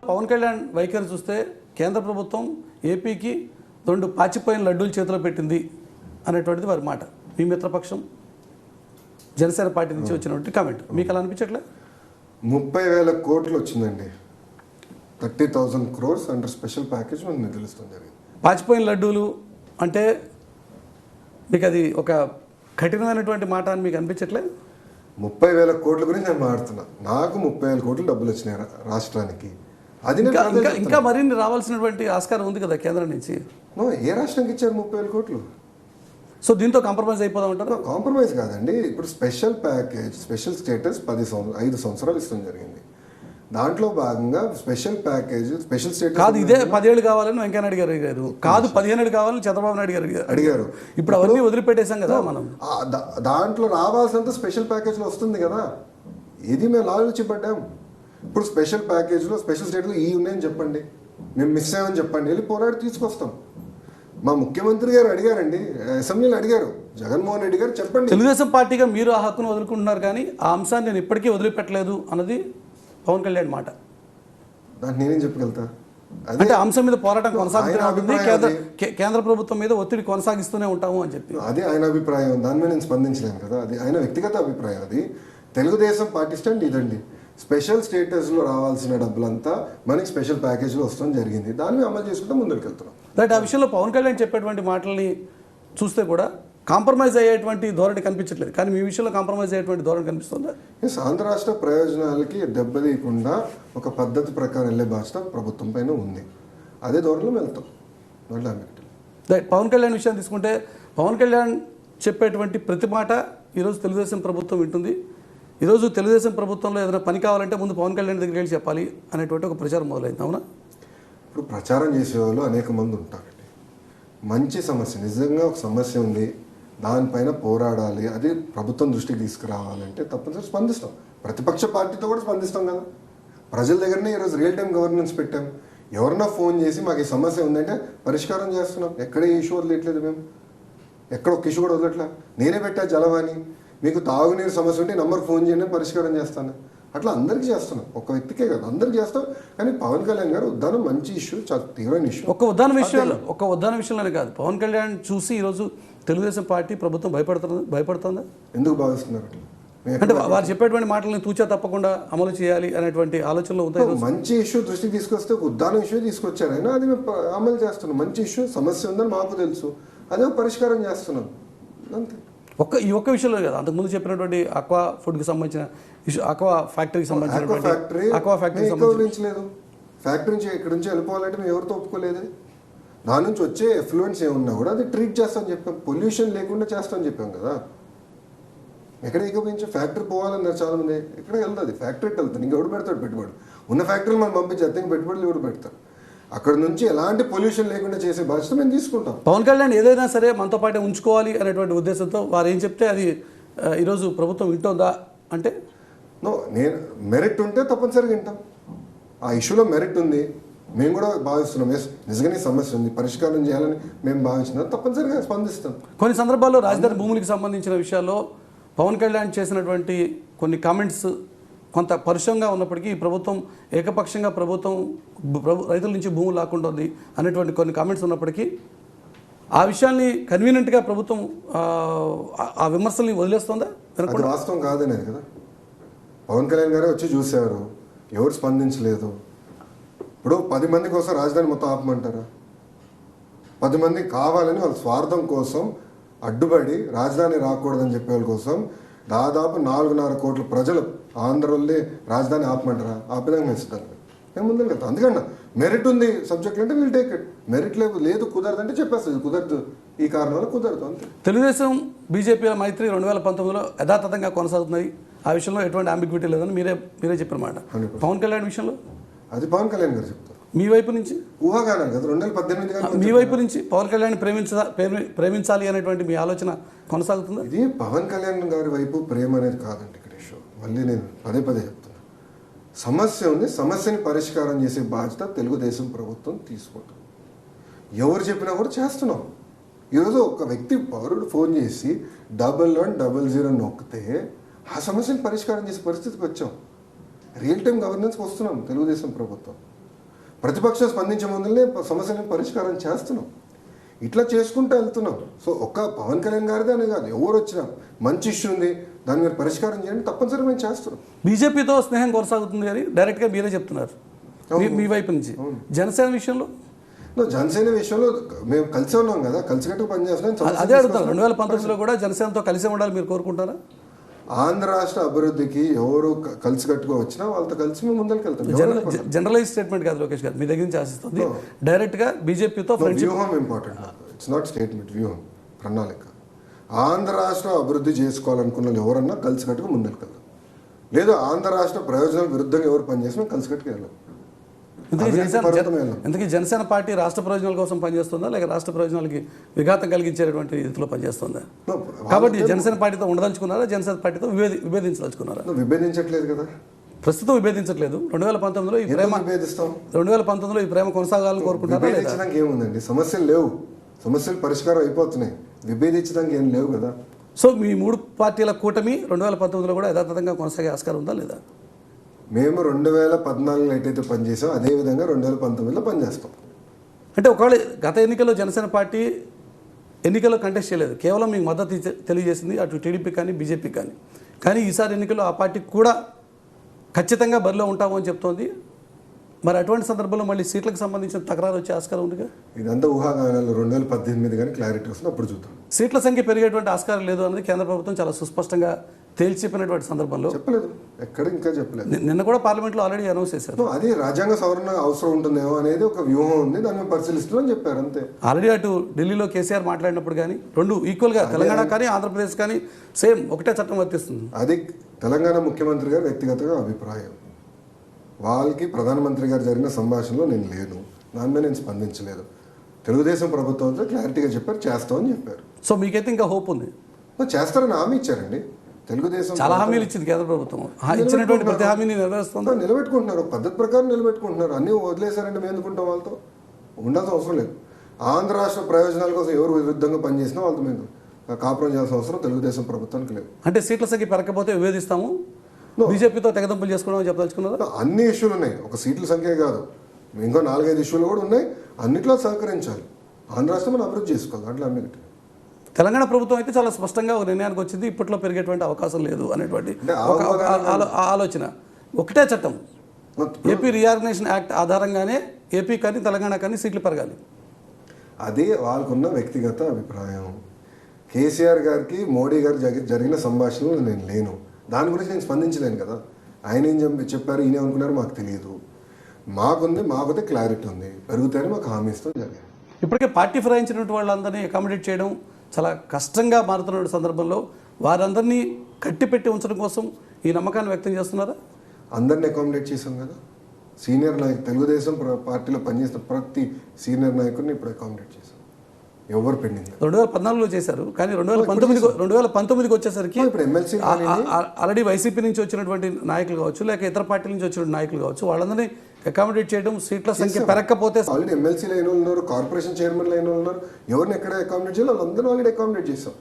పవన్ కళ్యాణ్ వైఖరి చూస్తే కేంద్ర ప్రభుత్వం ఏపీకి 2 పాచిపోయిన లడ్డూలు చేతిలో పెట్టింది అనేటువంటిది వారి మాట. మీ మిత్రపక్షం జనసేన పార్టీ నుంచి వచ్చినటువంటి కామెంట్ మీకు అలా అనిపించట్లే? 30,000 కోట్లు వచ్చిందండి, 30,000 crores అండర్ స్పెషల్ ప్యాకేజ్ మనకు నిధులుస్తుంది. పాచిపోయిన లడ్డూలు అంటే మీకు అది ఒక కఠినమైనటువంటి మాట అని మీకు అనిపించట్లే? 30,000 కోట్ల గురించి నేను మాట్లాడుతున్నా. నాకు 30,000 కోట్లు డబ్బులు వచ్చినాయి రాష్ట్రానికి. అది నేను ఇంకా ప్రజలకు ఇంకా చెప్తున్నా. ఇంకా మరిన్ని రావాల్సినటువంటి ఆస్కారం ఉంది కదా కేంద్రం నుంచి. నో, ఏ రాష్ట్రానికి ఇచ్చారు 30,000 కోట్లు? సో దీంతో కాంప్రమైజ్ అయిపోదాం అంటారు. కాంప్రమైజ్ కాదండి. ఇప్పుడు స్పెషల్ ప్యాకేజ్, స్పెషల్ స్టేటస్ 5 సంవత్సరాలు ఇష్టం జరిగింది. దాంట్లో భాగంగా స్పెషల్ ప్యాకేజ్, స్పెషల్ స్టేటస్ కాదు ఇదే 10 ఏళ్ళు కావాలని వెంకయ్యనాయుడు గారు అడిగారు, కాదు 15 ఏళ్ళు కావాలని చంద్రబాబు నాయుడు గారు అడిగారు. ఇప్పుడు అవన్నీ వదిలిపెట్టేశాం కదా మనం. దాంట్లో రావాల్సినంత స్పెషల్ ప్యాకేజ్లో వస్తుంది కదా. ఇది మేము ఆలోచించబడ్డాం. ఇప్పుడు స్పెషల్ ప్యాకేజ్లో, స్పెషల్ స్టేట్లో ఈ ఉన్నాయని చెప్పండి, మేము మిస్ అయ్యామని చెప్పండి, వెళ్ళి పోరాడి తీసుకొస్తాం. మా ముఖ్యమంత్రి గారు అడిగారండి, అసెంబ్లీలో అడిగారు, జగన్మోహన్ రెడ్డి గారు చెప్పండి. తెలుగుదేశం పార్టీగా మీరు ఆ హక్కును వదులుకుంటున్నారు, కానీ ఆ అంశాన్ని నేను ఇప్పటికీ వదిలిపెట్టలేదు అన్నది పవన్ కళ్యాణ్ మాట. దాన్ని నేనేం చెప్పగలుగుతా? అంటే అంశం మీద పోరాటం కొనసాగుతూనే ఆయన ఉంటుంది, అభిప్రాయం కేంద్ర ప్రభుత్వం మీద ఒత్తిడి కొనసాగిస్తూనే ఉంటాము అని చెప్పి. అదే ఆయన అభిప్రాయం, దాని మీద నేను స్పందించలేను కదా. అది ఆయన వ్యక్తిగత అభిప్రాయం. అది తెలుగుదేశం పార్టీ స్టాండ్ ఇదండి. స్పెషల్ స్టేటస్లో రావాల్సిన డబ్బులంతా మనకి స్పెషల్ ప్యాకేజ్లో వస్తడం జరిగింది. దాన్ని అమలు చేసుకుంటూ ముందుకు వెళ్తున్నాం. రైట్. ఆ విషయంలో పవన్ కళ్యాణ్ చెప్పేటువంటి మాటల్ని చూస్తే కూడా కాంప్రమైజ్ అయ్యేటువంటి ధోరణి కనిపించట్లేదు, కానీ మీ విషయంలో కాంప్రమైజ్ అయ్యేటువంటి ధోరణి కనిపిస్తుందా? ఆంధ్ర రాష్ట్ర ప్రయోజనాలకి దెబ్బతీయకుండా ఒక పద్ధతి ప్రకారం వెళ్ళే బాధ్యత ప్రభుత్వం పైన ఉంది. అదే ధోరణిలో వెళ్తాం. రైట్. పవన్ కళ్యాణ్ విషయాన్ని తీసుకుంటే పవన్ కళ్యాణ్ చెప్పేటువంటి ప్రతి మాట ఈరోజు తెలుగుదేశం ప్రభుత్వం వింటుంది. ఈరోజు తెలుగుదేశం ప్రభుత్వంలో ఏదైనా పని కావాలంటే ముందు పవన్ కళ్యాణ్ దగ్గరికి వెళ్ళి చెప్పాలి అనేటువంటి ఒక ప్రచారం మొదలైంది. అవునా? ఇప్పుడు ప్రచారం చేసేవాళ్ళు అనేక మంది ఉంటారండి. మంచి సమస్య, నిజంగా ఒక సమస్య ఉంది, దానిపైన పోరాడాలి, అది ప్రభుత్వం దృష్టికి తీసుకురావాలంటే తప్పనిసరి స్పందిస్తాం. ప్రతిపక్ష పార్టీతో కూడా స్పందిస్తాం కదా. ప్రజల దగ్గరనే ఈరోజు రియల్ టైం గవర్నెన్స్ పెట్టాం. ఎవరన్నా ఫోన్ చేసి మాకు ఈ సమస్య ఉందంటే పరిష్కారం చేస్తున్నాం. ఎక్కడ ఈ ఇష్యూ వదిలేట్లేదు మేము, ఎక్కడ ఒక ఇష్యూ కూడా వదలట్లా. నేనే పెట్టా జలవాణి, మీకు తాగునీరు సమస్య ఉంటే నంబర్ ఫోన్ చేయండి, పరిష్కారం చేస్తాను. అట్లా అందరికీ చేస్తున్నాం, ఒక వ్యక్తికే కాదు అందరికీ చేస్తాం. కానీ పవన్ కళ్యాణ్ గారు ఉద్దానం మంచి ఇష్యూ, చాలా తీవ్రమైన ఇష్యూ. ఒక ఉద్దాన విషయంలోనే కాదు, పవన్ కళ్యాణ్ చూసి ఈరోజు తెలుగుదేశం పార్టీ ప్రభుత్వం భయపడుతుందా? ఎందుకు భావిస్తున్నారు అట్లా? అంటే వారు చెప్పేటువంటి మాటలను తూచా తప్పకుండా అమలు చేయాలి అనేటువంటి ఆలోచనలో ఉంటాయి. మంచి ఇష్యూ దృష్టికి తీసుకొస్తే ఒక ఉద్దానం ఇష్యూ తీసుకొచ్చారు అయినా అది మేము అమలు చేస్తున్నాం. మంచి ఇష్యూ, సమస్య ఉందని మాకు తెలుసు, అదే పరిష్కారం చేస్తున్నాం అంతే. ఈ ఒక్క విషయంలో కదా, అంతకుముందు చెప్పినటువంటి అక్వా ఫుడ్కి సంబంధించిన ఇష్యూ, అక్వా ఫ్యాక్టరీకి సంబంధించిన ఫ్యాక్టరీ నుంచి ఇక్కడ నుంచి వెళ్ళిపోవాలంటే మేము ఎవరితో ఒప్పుకోలేదు. దాని నుంచి వచ్చే ఎఫ్లూయెన్స్ ఏమున్నా కూడా అది ట్రీట్ చేస్తామని చెప్పాం, పొల్యూషన్ లేకుండా చేస్తామని చెప్పాం కదా. ఎక్కడ ఏకపించి ఫ్యాక్టరీ పోవాలన్నారు చాలా మంది, ఎక్కడ వెళ్తుంది ఫ్యాక్టరీకి వెళ్తాను, ఇంకెవరు పెడతాడు పెట్టుబడి? ఉన్న ఫ్యాక్టరీలు మనం పంపించేస్తే ఇంక పెట్టుబడులు ఎవరు పెడతారు? అక్కడ నుంచి ఎలాంటి పొల్యూషన్ లేకుండా చేసే బాధ్యత మేము తీసుకుంటాం. పవన్ కళ్యాణ్ ఏదైనా సరే మనతో పాటే ఉంచుకోవాలి అనేటువంటి ఉద్దేశంతో వారు ఏం చెప్తే అది ఈరోజు ప్రభుత్వం వింటుందా అంటే? నేను మెరిట్ ఉంటే తప్పనిసరిగా వింటాం. ఆ ఇష్యూలో మెరిట్ ఉంది, మేము కూడా భావిస్తున్నాం. నిజంగానే సమస్య ఉంది, పరిష్కారం చేయాలని మేము భావిస్తున్నాం, తప్పనిసరిగా స్పందిస్తాం. కొన్ని సందర్భాల్లో రాజధాని భూములకు సంబంధించిన విషయాల్లో పవన్ కళ్యాణ్ చేసినటువంటి కొన్ని కామెంట్స్ కొంత పరుషంగా ఉన్నప్పటికీ ప్రభుత్వం ఏకపక్షంగా రైతుల నుంచి భూములు లాక్కుంటుంది అనేటువంటి కొన్ని కామెంట్స్ ఉన్నప్పటికీ ఆ విషయాన్ని కన్వీనియంట్గా ప్రభుత్వం ఆ విమర్శల్ని వదిలేస్తుందా? అది వాస్తవం కాదనేది కదా. పవన్ కళ్యాణ్ గారే వచ్చి చూశారు, ఎవరు స్పందించలేదు. ఇప్పుడు 10 మంది కోసం రాజధాని మొత్తం ఆపమంటారా? 10 మంది కావాలని వాళ్ళ స్వార్థం కోసం అడ్డుపడి రాజధాని రాకూడదని చెప్పే వాళ్ళ కోసం దాదాపు 4.5 కోట్ల ప్రజలు ఆంధ్రలో రాజధాని ఆపమంటారా? ఆపేదాకా మేము సిద్ధంగా మేము ముందుకు వెళ్తాం. అందుకన్నా మెరిట్ ఉంది సబ్జెక్ట్ అంటే వీల్ టేక్ ఇట్. మెరిట్ లేదు కుదరదు అంటే చెప్పేస్తుంది, కుదరదు ఈ కారణం వల్ల కుదరదు అంతే. తెలుగుదేశం బీజేపీల మైత్రి 2019లో యథాతథంగా కొనసాగుతున్నాయి, ఆ విషయంలో ఎటువంటి అంబిగ్విటీ లేదని మీరే చెప్పిన మాట. పవన్ కళ్యాణ్ విషయంలో అది పవన్ కళ్యాణ్ గారు చెప్తారు. మీ వైపు నుంచి ఊహాగానం కదా, 2018 మీ వైపు నుంచి పవన్ కళ్యాణ్ ప్రేమించాలి అనేటువంటి మీ ఆలోచన కొనసాగుతుంది? ఇది పవన్ కళ్యాణ్ గారి వైపు ప్రేమ అనేది కాదండి ఇక్కడ ఇష్యూ. మళ్ళీ నేను పదే చెప్తున్నా, సమస్య ఉంది, సమస్యని పరిష్కారం చేసే బాధ్యత తెలుగుదేశం ప్రభుత్వం తీసుకుంటుంది. ఎవరు చెప్పినా కూడా చేస్తున్నాం. ఈరోజు ఒక వ్యక్తి పౌరుడు ఫోన్ చేసి 1100 నొక్కితే ఆ సమస్యని పరిష్కారం చేసే పరిస్థితికి వచ్చాం. రియల్ టైం గవర్నెన్స్కి వస్తున్నాం తెలుగుదేశం ప్రభుత్వం. ప్రతిపక్షం స్పందించే ముందులే సమస్యలను పరిష్కారం చేస్తున్నాం. ఇట్లా చేసుకుంటూ వెళ్తున్నాం. సో ఒక్క పవన్ కళ్యాణ్ గారిదే అని కాదు, ఎవరు వచ్చినా మంచి ఇష్యూ ఉంది, దాన్ని మీరు పరిష్కారం చేయండి, తప్పనిసరిగా మేము చేస్తున్నాం. బీజేపీతో స్నేహం కొనసాగుతుంది అని డైరెక్ట్గా మీరే చెప్తున్నారు మీ వైపు నుంచి. జనసేన విషయంలో జనసేన విషయంలో మేము కలిసి ఉన్నాం కదా, కలిసికట్టుగా పనిచేస్తున్నాం. అదే అడుగుతాను, 2019లో కూడా జనసేనతో కలిసి ఉండాలి మీరు కోరుకుంటారా? ఆంధ్ర రాష్ట్ర అభివృద్ధికి ఎవరు కలిసి కట్టుకో వచ్చినా వాళ్ళతో కలిసి మేము ముందరికి వెళ్తాం. జనరలైజ్ స్టేట్మెంట్ కాదు లోకేష్ గారు, మీ దగ్గర నుంచి ఆశిస్తుంది డైరెక్ట్గా బీజేపీతో ఫ్రెండ్షిప్. వ్యూహం ఇంపార్టెంట్, ఇట్స్ నాట్ స్టేట్మెంట్, వ్యూహం, ప్రణాళిక. ఆంధ్ర రాష్ట్ర అభివృద్ధి చేసుకోవాలనుకున్న వాళ్ళు ఎవరన్నా కలిసి కట్టుకు ముందరికి వెళ్తాం. లేదు ఆంధ్ర రాష్ట్ర ప్రయోజనాల విరుద్ధంగా ఎవరు పనిచేసినా కలిసి కట్టుకు వెళ్ళాం. ఎందుకు జనసేన పార్టీ రాష్ట్ర ప్రయోజనాల కోసం పనిచేస్తుందా, లేక రాష్ట్ర ప్రయోజనాలకి విఘాతం కలిగించేటువంటి రీతిలో పనిచేస్తుందా? కాబట్టి జనసేన పార్టీతో ఉండదలుచుకున్నారా, జనసేన పార్టీతో విభేదించదలుచుకున్నారా? విభేదించట్లేదు కదా, ప్రస్తుతం విభేదించట్లేదు. 2019లో ఈ ప్రేమ విభేదిస్తాం, 2019లో ఈ ప్రేమ కొనసాగాలని కోరుకుంటారా? విభేదించడానికి ఏముందండి, సమస్యలు లేవు, సమస్యలు పరిష్కారం అయిపోతున్నాయి, విభేదించడానికి ఏం లేవు కదా. సో మీ 3 పార్టీల కూటమి 2019లో కూడా యథాతథంగా కొనసాగే ఆస్కారం ఉందా లేదా? మేము 2014లో ఎటైతే పనిచేసాం అదే విధంగా 2019లో పనిచేస్తాం. అంటే ఒకవేళ గత ఎన్నికల్లో జనసేన పార్టీ ఎన్నికల్లో కంటెస్ట్ చేయలేదు, కేవలం మీకు మద్దతు తెలియజేసింది అటు టీడీపీ కానీ బీజేపీ కానీ ఈసారి ఎన్నికల్లో ఆ పార్టీ కూడా ఖచ్చితంగా బరిలో ఉంటాము అని చెప్తోంది. మరి అటువంటి సందర్భంలో మళ్ళీ సీట్లకు సంబంధించిన తకరారు వచ్చే ఆస్కారం ఉందిగా? ఇదంతా ఊహాగానాలు, 2018 కానీ క్లారిటీ వస్తుంది అప్పుడు చూద్దాం. సీట్ల సంఖ్య పెరిగేటువంటి ఆస్కారం లేదు అన్నది కేంద్ర ప్రభుత్వం చాలా సుస్పష్టంగా తేల్చి చెప్పినటువంటి సందర్భంలో చెప్పలేదు, ఎక్కడ ఇంకా చెప్పలేదు. నిన్న కూడా పార్లమెంట్లో ఆల్రెడీ అనౌన్స్ చేశారు. అది రాజ్యాంగ సవరణ అవసరం ఉంటుందేమో అనేది ఒక వ్యూహం ఉంది, దాన్ని పరిశీలిస్తున్నామని చెప్పారు అంతే. ఆల్రెడీ అటు ఢిల్లీలో కేసీఆర్ మాట్లాడినప్పుడు కానీ రెండు ఈక్వల్గా తెలంగాణ కానీ ఆంధ్రప్రదేశ్ కానీ సేమ్ ఒకటే చట్టం వర్తిస్తుంది. అది తెలంగాణ ముఖ్యమంత్రి గారు వ్యక్తిగతంగా అభిప్రాయం, వాళ్ళకి ప్రధానమంత్రి గారు జరిగిన సంభాషణలో నేను లేను, దాని మీద నేను స్పందించలేదు. తెలుగుదేశం ప్రభుత్వంతో క్లారిటీగా చెప్పారు, చేస్తామని చెప్పారు. సో మీకైతే ఇంకా హోప్ ఉంది? చేస్తారని హామీ ఇచ్చారండి. తెలుగుదేశం చాలా హామీలు ఇచ్చింది కేంద్ర ప్రభుత్వం, ఇచ్చినటువంటి ప్రతి హామీని నెరవేరుస్తుందో నిలబెట్టుకుంటున్నారు, పద్ధతి ప్రకారం నిలబెట్టుకుంటున్నారు. అన్నీ వదిలేశారంటే మేము ఎందుకుంటాం, వాళ్ళతో ఉండాల్సిన అవసరం లేదు. ఆంధ్ర రాష్ట్ర ప్రయోజనాల కోసం ఎవరు విరుద్ధంగా పనిచేసినా వాళ్ళతో మేము కాపురం చేయాల్సిన అవసరం తెలుగుదేశం ప్రభుత్వానికి లేదు. అంటే సీట్ల సంఖ్య పెరగకపోతే విభేదిస్తాము, బీజేపీతో తెగదంపులు చేసుకోవడం చెప్పదలుచుకున్నారు. అన్ని ఇష్యూలు ఉన్నాయి, ఒక సీట్ల సంఖ్య కాదు, ఇంకో 4-5 ఇష్యూలు కూడా ఉన్నాయి. అన్నిట్లో సహకరించాలి, ఆంధ్ర రాష్ట్రం మనం అభివృద్ధి చేసుకోవాలి. దాంట్లో అన్నిటి తెలంగాణ ప్రభుత్వం అయితే చాలా స్పష్టంగా ఒక నిర్ణయానికి వచ్చింది, ఇప్పట్లో పెరిగేటువంటి అవకాశం లేదు అనేటువంటి ఆలోచన. ఒకటే చట్టం, ఏపీ రీఆర్గనైజేషన్ యాక్ట్ ఆధారంగానే ఏపీ కానీ తెలంగాణ కానీ సీట్లు పెరగాలి. అది వాళ్ళకున్న వ్యక్తిగత అభిప్రాయం. కేసీఆర్ గారికి మోడీ గారు జరిగిన సంభాషణలు నేను లేను, దాని గురించి నేను స్పందించలేను కదా. ఆయన ఏం చెప్పారు, ఈయన అనుకున్నారు మాకు తెలియదు. మాకైతే క్లారిటీ ఉంది, పెరుగుతాయని మాకు హామీ ఇస్తూ జరిగింది. ఇప్పటికే పార్టీ ఫిరాయించినటువంటి వాళ్ళందరినీ అకామిడేట్ చేయడం చాలా కష్టంగా మారుతున్న సందర్భంలో వారందరినీ కట్టిపెట్టి ఉంచడం కోసం ఈ నమ్మకాన్ని వ్యక్తం చేస్తున్నారా? అందరినీ అకామిడేట్ చేశాం కదా. సీనియర్ నాయకులు, తెలుగుదేశం పార్టీలో పనిచేసిన ప్రతి సీనియర్ నాయకుడిని ఇప్పుడు అకామిడేట్ చేశాం. ఎవరు పెండింగ్ 2014లో చేశారు, కానీ 2019కి వచ్చేసరికి ఆల్రెడీ వైసీపీ నుంచి వచ్చినటువంటి నాయకులు కావచ్చు, లేక ఇతర పార్టీల నుంచి వచ్చిన నాయకులు కావచ్చు, వాళ్ళందరినీ అకామిడేట్ చేయడం, సీట్ల సంఖ్య పెరగకపోతే ఆల్రెడీ ఎమ్మెల్సీలు అయిన ఉన్నారు, కార్పొరేషన్ చైర్మన్లు అయిన ఉన్నారు, ఎవరిని ఎక్కడ అకామిడేట్ చేయాలి వాళ్ళందరూ ఆల్రెడీ అకామిడేట్ చేస్తాం.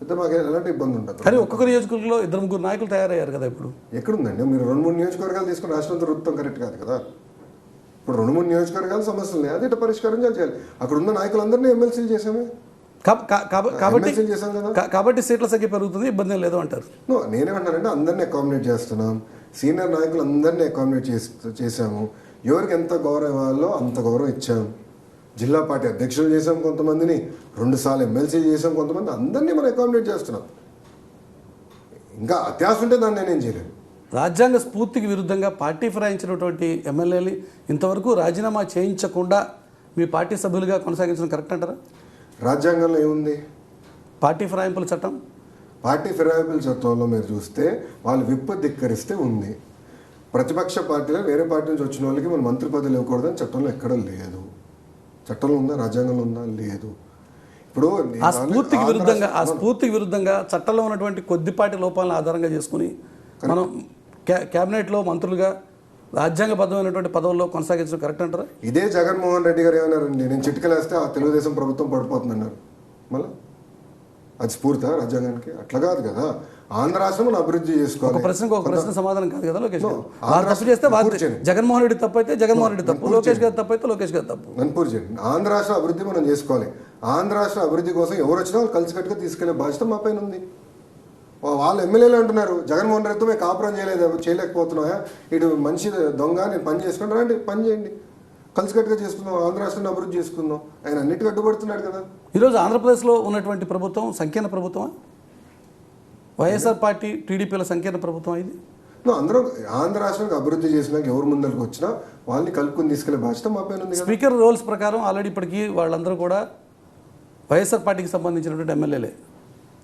అయితే మాకు ఎలాంటి ఇబ్బంది ఉంటుంది. కానీ ఒక్కొక్క నియోజకవర్గంలో 2-3 నాయకులు తయారయ్యారు కదా. ఇప్పుడు ఎక్కడుందండి, మీరు 2-3 నియోజకవర్గాలు తీసుకుని రాష్ట్రంతో రుత్తం కరెక్ట్ కాదు కదా. ఇప్పుడు 2-3 నియోజకవర్గాలు సమస్యలు ఉన్నాయి, అది పరిష్కారం చేయాలి. అక్కడ ఉన్న నాయకులందరినీ ఎమ్మెల్సీలు చేసామే కాబట్టి సీట్ల సంఖ్య పెరుగుతుంది, ఇబ్బంది లేదు అంటారు. నేనేమంటానంటే అందరినీ అకామిడేట్ చేస్తున్నాం, సీనియర్ నాయకులు అందరినీ అకామిడేట్ చేసాము. ఎవరికి ఎంత గౌరవం ఇవ్వాలో అంత గౌరవం ఇచ్చాము. జిల్లా పార్టీ అధ్యక్షులు చేసాం కొంతమందిని, 2 సార్లు ఎమ్మెల్సీ చేసాం కొంతమంది, అందరినీ మనం అకామిడేట్ చేస్తున్నాం. ఇంకా అత్యాశ ఉంటే దాన్ని నేనేం చేయలేను. రాజ్యాంగ స్ఫూర్తికి విరుద్ధంగా పార్టీ ఫిరాయించినటువంటి ఎమ్మెల్యేలు ఇంతవరకు రాజీనామా చేయించకుండా మీ పార్టీ సభ్యులుగా కొనసాగించడం కరెక్ట్ అంటారా? రాజ్యాంగంలో ఏముంది? పార్టీ ఫిరాయింపుల చట్టం. పార్టీ ఫిరాయింపుల చట్టంలో మీరు చూస్తే వాళ్ళు విప్పు ధిక్కరిస్తే ఉంది. ప్రతిపక్ష పార్టీలో వేరే పార్టీ నుంచి వచ్చిన వాళ్ళకి మనం మంత్రి పదవులు ఇవ్వకూడదని చట్టంలో ఎక్కడ లేదు. చట్టంలో ఉందా, రాజ్యాంగంలో ఉందా? లేదు. ఇప్పుడు ఆ స్ఫూర్తికి విరుద్ధంగా చట్టంలో ఉన్నటువంటి కొద్దిపాటి లోపాలను ఆధారంగా చేసుకుని మనం క్యాబినెట్లో మంత్రులుగా రాజ్యాంగబద్ధమైనటువంటి పదవుల్లో కొనసాగించడం కరెక్ట్ అంటారా? ఇదే జగన్మోహన్ రెడ్డి గారు ఏమన్నారండి, నేను చిటికలేస్తే ఆ తెలుగుదేశం ప్రభుత్వం పడిపోతుంది అన్నారు. మళ్ళీ అది స్ఫూర్తి రాజ్యాంగానికి? అట్లా కాదు కదా. ఆంధ్ర రాష్ట్రం మనం అభివృద్ధి చేసుకోవాలి. ఒక ప్రశ్న సమాధానం కాదు కదా లోకేష్ గారు. తప్పు చేస్తే జగన్మోహన్ రెడ్డి తప్పు అయితే జగన్మోహన్ రెడ్డి తప్పు, లోకేష్ గారు తప్పు అయితే లోకేష్ గారు తప్పు. నన్పూర్ చేయండి. ఆంధ్ర రాష్ట్ర అభివృద్ధి మనం చేసుకోవాలి. ఆంధ్ర రాష్ట్ర అభివృద్ధి కోసం ఎవరు వచ్చినా వాళ్ళు కలిసికట్టుగా తీసుకెళ్లే బాధ్యత మా పైన ఉంది. వాళ్ళు ఎమ్మెల్యేలు అంటున్నారు జగన్మోహన్ రెడ్డితో మేము కాపురం చేయలేకపోతున్నాయా, ఇటు మంచి దొంగ, నేను పని చేసుకుంటాను అంటే పని చేయండి, కలిసికట్టుగా చేసుకుందాం, ఆంధ్ర రాష్ట్రాన్ని అభివృద్ధి చేసుకుందాం. ఆయన అన్నిటికీ అడ్డుపడుతున్నాడు కదా. ఈరోజు ఆంధ్రప్రదేశ్లో ఉన్నటువంటి ప్రభుత్వం సంకీర్ణ ప్రభుత్వమా? వైఎస్ఆర్ పార్టీ టీడీపీల సంకీర్ణ ప్రభుత్వం ఇది. అందరూ ఆంధ్ర రాష్ట్రానికి అభివృద్ధి చేసినాక ఎవరు ముందరికి వచ్చినా వాళ్ళని కలుపుకొని తీసుకెళ్లే బాధ్యత మా పైన ఉంది. స్పీకర్ రోల్స్ ప్రకారం ఆల్రెడీ ఇప్పటికీ వాళ్ళందరూ కూడా వైఎస్ఆర్ పార్టీకి సంబంధించినటువంటి ఎమ్మెల్యేలే.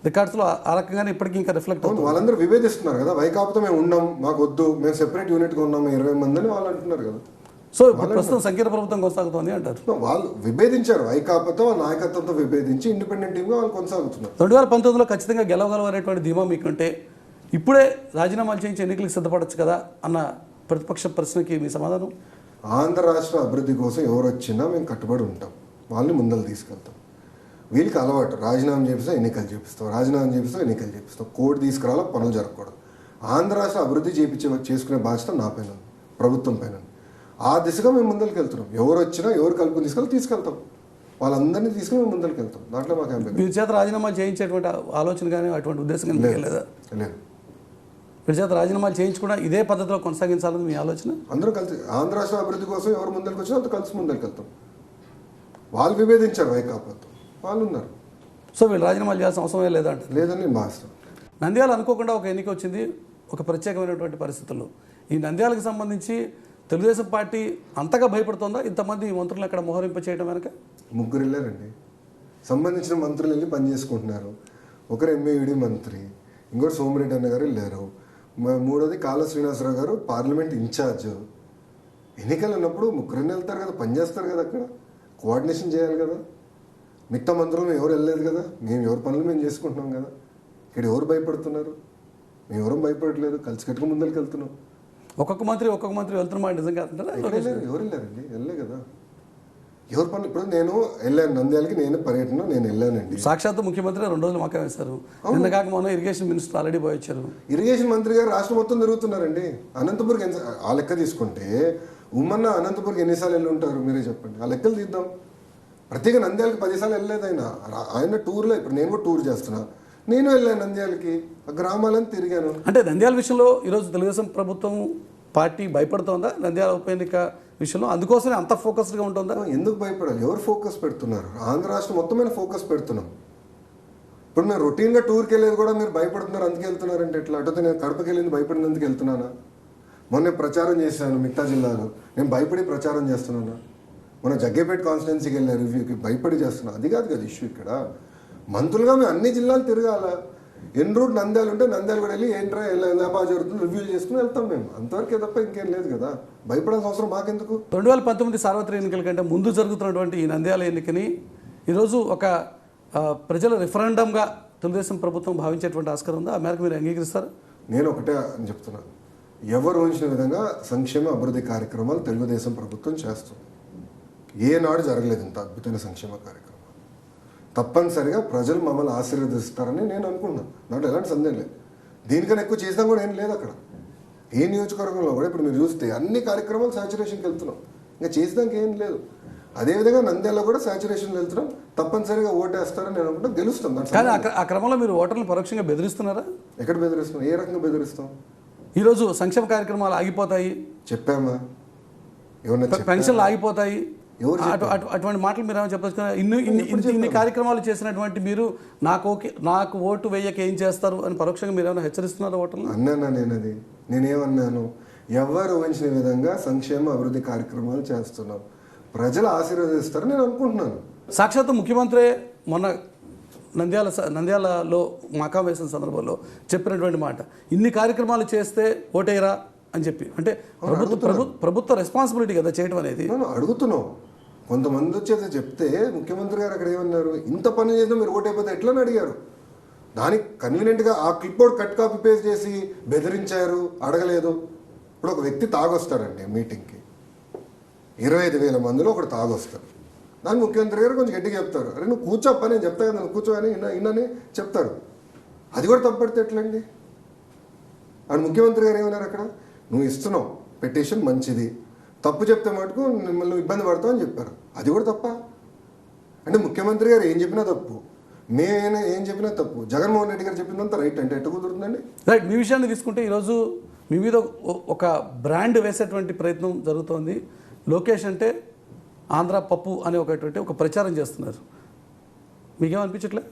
రికార్డ్స్లో ఆ రకంగానే ఇప్పటికీ ఇంకా రిఫ్లెక్ట్ అవుతుంది. వాళ్ళందరూ విభేదిస్తున్నారు కదా, వైకాపాతో మేము ఉన్నాం, మాకు వద్దు, మేము సెపరేట్ యూనిట్గా ఉన్నాము 20 మంది అని వాళ్ళు అంటున్నారు కదా. సో ప్రస్తుతం సంకీర్ణ ప్రభుత్వం కొనసాగుతోంది అంటారు. వాళ్ళు విభేదించారు, వైకాపాతో నాయకత్వంతో విభేదించి ఇండిపెండెంట్ టీమ్గా వాళ్ళు కొనసాగుతున్నారు. 2019లో ఖచ్చితంగా గెలవగలవనేటువంటి ధీమా మీకుంటే ఇప్పుడే రాజీనామాలు చేయించి ఎన్నికలకు సిద్ధపడచ్చు కదా అన్న ప్రతిపక్ష ప్రశ్నకి మీ సమాధానం? ఆంధ్ర రాష్ట్ర అభివృద్ధి కోసం ఎవరు వచ్చినా మేము కట్టుబడి ఉంటాం, వాళ్ళని ముందలు తీసుకెళ్తాం. వీళ్ళకి అలవాటు రాజీనామా చేపిస్తాం, ఎన్నికలు చేపిస్తాం, రాజీనామా చేపిస్తాం, ఎన్నికలు చేపిస్తాం, కోర్టు తీసుకురావాలా, పనులు జరగకూడదు. ఆంధ్ర రాష్ట్ర అభివృద్ధి చేసుకునే బాధ్యత నా పైన, ప్రభుత్వం పైన. ఆ దిశగా మేము ముందరికి వెళ్తున్నాం. ఎవరు వచ్చినా ఎవరు కలుపుకొని తీసుకెళ్తాం, వాళ్ళందరినీ తీసుకుని మేము ముందరికి వెళ్తాం. దాంట్లో మాకు ఏం మీ చేత రాజీనామాలు చేయించేటువంటి ఆలోచన కానీ అటువంటి ఉద్దేశం కానీ లేదా? లేదు. మీ చేత రాజీనామాలు చేయించకుండా ఇదే పద్ధతిలో కొనసాగించాలని మీ ఆలోచన? అందరూ కలిసి ఆంధ్ర రాష్ట్ర అభివృద్ధి కోసం ఎవరు ముందరికి వచ్చినా అంత కలిసి ముందరికి వెళ్తాం. వాళ్ళు విభేదించారు, వైకాపాతో వాళ్ళు ఉన్నారు. సో వీళ్ళు రాజీనామాలు చేయాల్సిన అవసరమే లేదంట? లేదని భావిస్తాం. నంద్యాల అనుకోకుండా ఒక ఎన్నిక వచ్చింది, ఒక ప్రత్యేకమైనటువంటి పరిస్థితుల్లో. ఈ నంద్యాలకు సంబంధించి తెలుగుదేశం పార్టీ అంతగా భయపడుతుందా? ఇంతమంది మంత్రులు అక్కడ మోహరింప చేయడం వెనక 3 వెళ్ళారండి. సంబంధించిన మంత్రులు వెళ్ళి పనిచేసుకుంటున్నారు. ఒకరు ఎంఏయుడి మంత్రి, ఇంకోటి సోమిరెడ్డి అన్న గారు వెళ్ళారు, మూడోది కాళ్ళ శ్రీనివాసరావు గారు పార్లమెంట్ ఇన్ఛార్జ్. ఎన్నికలు ఉన్నప్పుడు 3 వెళ్తారు కదా, పనిచేస్తారు కదా, అక్కడ కోఆర్డినేషన్ చేయాలి కదా. మిగతా మంత్రులు ఎవరు వెళ్ళలేదు కదా, మేము ఎవరి పనులు మేము చేసుకుంటున్నాం కదా. ఇక్కడ ఎవరు భయపడుతున్నారు? మేము ఎవరు భయపడట్లేదు, కలిసి కట్టుకు ముందరికి వెళ్తున్నాం. ఒక్కొక్క మంత్రి వెళ్తున్నమా నిజంగా? ఎవరు వెళ్ళారండి? వెళ్ళే కదా. ఎవరి పనులు ఇప్పుడు నేను వెళ్ళాను నంద్యాలకి, నేను వెళ్ళానండి. సాక్షాత్తు ముఖ్యమంత్రి 2 రోజులు మకా వేశారు. నిన్న కాక మొన్న ఇరిగేషన్ మినిస్టర్ ఆల్రెడీ పోయి వచ్చారు. ఇరిగేషన్ మంత్రి గారు రాష్ట్రం మొత్తం తిరుగుతున్నారండి. అనంతపురికి ఆ లెక్క తీసుకుంటే ఉమ్మన్న అనంతపురికి ఎన్నిసార్లు వెళ్ళి ఉంటారు మీరే చెప్పండి. ఆ లెక్కలు తీద్దాం. ప్రత్యేక నంద్యాలకి 10 సార్లు వెళ్ళలేదు ఆయన టూర్లో. ఇప్పుడు నేను కూడా టూర్ చేస్తున్నా, నేను వెళ్ళాను నంద్యాలకి, ఆ గ్రామాలను తిరిగాను. అంటే నంద్యాల విషయంలో ఈరోజు తెలుగుదేశం ప్రభుత్వం పార్టీ భయపడుతోందా నంద్యాల ఉప ఎన్నిక విషయంలో? అందుకోసమే అంత ఫోకస్డ్గా ఉంటుందా? ఎందుకు భయపడాలి? ఎవరు ఫోకస్ పెడుతున్నారు? ఆంధ్ర రాష్ట్రం మొత్తం మీద ఫోకస్ పెడుతున్నాం. ఇప్పుడు మేము రొటీన్గా టూర్కి వెళ్ళేది కూడా మీరు భయపడుతున్నారు, అందుకే వెళ్తున్నారంటే ఎట్లా? అటు నేను కడపకి వెళ్ళింది భయపడినందుకు వెళ్తున్నానా? మొన్న ప్రచారం చేశాను మిగతా జిల్లాలో, నేను భయపడి ప్రచారం చేస్తున్నానా? మొన్న జగ్గేపేట కాన్స్టిట్యున్సీకి వెళ్ళాను రివ్యూకి, భయపడి చేస్తున్నా. అది కాదు కదా ఇష్యూ ఇక్కడ. మంత్రులుగా మేము అన్ని జిల్లాలు తిరగాల. ఎన్ రూట్ నంద్యాలు ఉంటే నంద్యాలు కూడా వెళ్ళి ఏంట్రా ఎలా బాగా జరుగుతుంది రివ్యూలు చేసుకుని వెళ్తాం మేము. అంతవరకే తప్ప ఇంకేం లేదు కదా. భయపడాల్సిన అవసరం మాకెందుకు? 2019 సార్వత్రిక ఎన్నికల కంటే ముందు జరుగుతున్నటువంటి ఈ నంద్యాల ఎన్నికని ఈరోజు ఒక ప్రజల రిఫరెండంగా తెలుగుదేశం ప్రభుత్వం భావించేటువంటి ఆస్కారం ఉందా? ఆ మేరకు మీరు అంగీకరిస్తారు? నేను ఒకటే అని చెప్తున్నాను, ఎవరు ఊహించిన విధంగా సంక్షేమ అభివృద్ధి కార్యక్రమాలు తెలుగుదేశం ప్రభుత్వం చేస్తుంది. ఏనాడు జరగలేదు ఇంత అద్భుతమైన సంక్షేమ కార్యక్రమం. తప్పనిసరిగా ప్రజలు మమ్మల్ని ఆశీర్వదిస్తారని నేను అనుకున్నాను. నాకు ఎలాంటి సందేహం లేదు. దీనికన్నా ఎక్కువ చేసినా కూడా ఏం లేదు అక్కడ. ఏ నియోజకవర్గంలో కూడా ఇప్పుడు మీరు చూస్తే అన్ని కార్యక్రమాలు సాచురేషన్కి వెళ్తున్నాం. ఇంకా చేసినాక ఏం లేదు. అదేవిధంగా నంద్యాలలో కూడా సాచురేషన్కి వెళ్తున్నాం. తప్పనిసరిగా ఓటేస్తారని నేను అనుకుంటా, గెలుస్తాం. కానీ ఆ క్రమంలో మీరు ఓటర్లు పరోక్షంగా బెదిరిస్తున్నారా? ఎక్కడ బెదిరిస్తాం? ఏ రకంగా బెదిరిస్తాం? ఈరోజు సంక్షేమ కార్యక్రమాలు ఆగిపోతాయి చెప్పామా? ఎవరన్నా పెన్షన్లు ఆగిపోతాయి, అటువంటి మాటలు మీరు ఏమైనా చెప్పచ్చు? ఇన్ని కార్యక్రమాలు చేసినటువంటి మీరు నాకు ఓటు వేయక ఏం చేస్తారు అని పరోక్షంగా మీరు ఏమైనా హెచ్చరిస్తున్నారు ఓటర్లు? అన్నానా? నేనేమన్నాను? ఎవరు ఊహించిన విధంగా సంక్షేమ అభివృద్ధి కార్యక్రమాలు చేస్తున్నాం, ప్రజలు ఆశీర్వదిస్తారని నేను అనుకుంటున్నాను. సాక్షాత్తు ముఖ్యమంత్రి మొన్న నంద్యాలలో మకాం వేసిన సందర్భంలో చెప్పినటువంటి మాట, ఇన్ని కార్యక్రమాలు చేస్తే ఓటేయరా అని చెప్పి. అంటే ప్రభుత్వ రెస్పాన్సిబిలిటీ కదా చేయడం అనేది. అడుగుతున్నాం. కొంతమంది వచ్చేది చెప్తే ముఖ్యమంత్రి గారు అక్కడ ఏమన్నారు, ఇంత పని చేసినా మీరు ఓటైపోతే ఎట్లా అని అడిగారు. దానికి కన్వీనియంట్గా ఆ clipboard cut copy paste చేసి బెదిరించారు, అడగలేదు. ఇప్పుడు ఒక వ్యక్తి తాగొస్తాడండి మీటింగ్కి, 25,000 మందిలో ఒకడు తాగొస్తాడు. దాన్ని ముఖ్యమంత్రి గారు కొంచెం గట్టిగా చెప్తారు, అరే నువ్వు కూర్చోప్ప, నేను చెప్తా కదా నువ్వు కూర్చో అని ఇన్నని చెప్తాడు. అది కూడా తప్పడితే ఎట్లండి? అండ్ ముఖ్యమంత్రి గారు ఏమన్నారు అక్కడ, నువ్వు ఇస్తున్నావు పెటిషన్ మంచిది, తప్పు చెప్తే మటుకు మిమ్మల్ని ఇబ్బంది పడతావు అని చెప్పారు. అది కూడా తప్ప? అంటే ముఖ్యమంత్రి గారు ఏం చెప్పినా తప్పు, మేమైనా ఏం చెప్పినా తప్పు, జగన్మోహన్ రెడ్డి గారు చెప్పినంత రైట్ అంటే ఎట్ట కుదురుతుందండి? రైట్. మీ విషయాన్ని తీసుకుంటే ఈరోజు మీ మీద ఒక బ్రాండ్ వేసేటువంటి ప్రయత్నం జరుగుతోంది. లోకేష్ అంటే ఆంధ్ర పప్పు అనే ఒక ప్రచారం చేస్తున్నారు. మీకేమనిపించట్లే?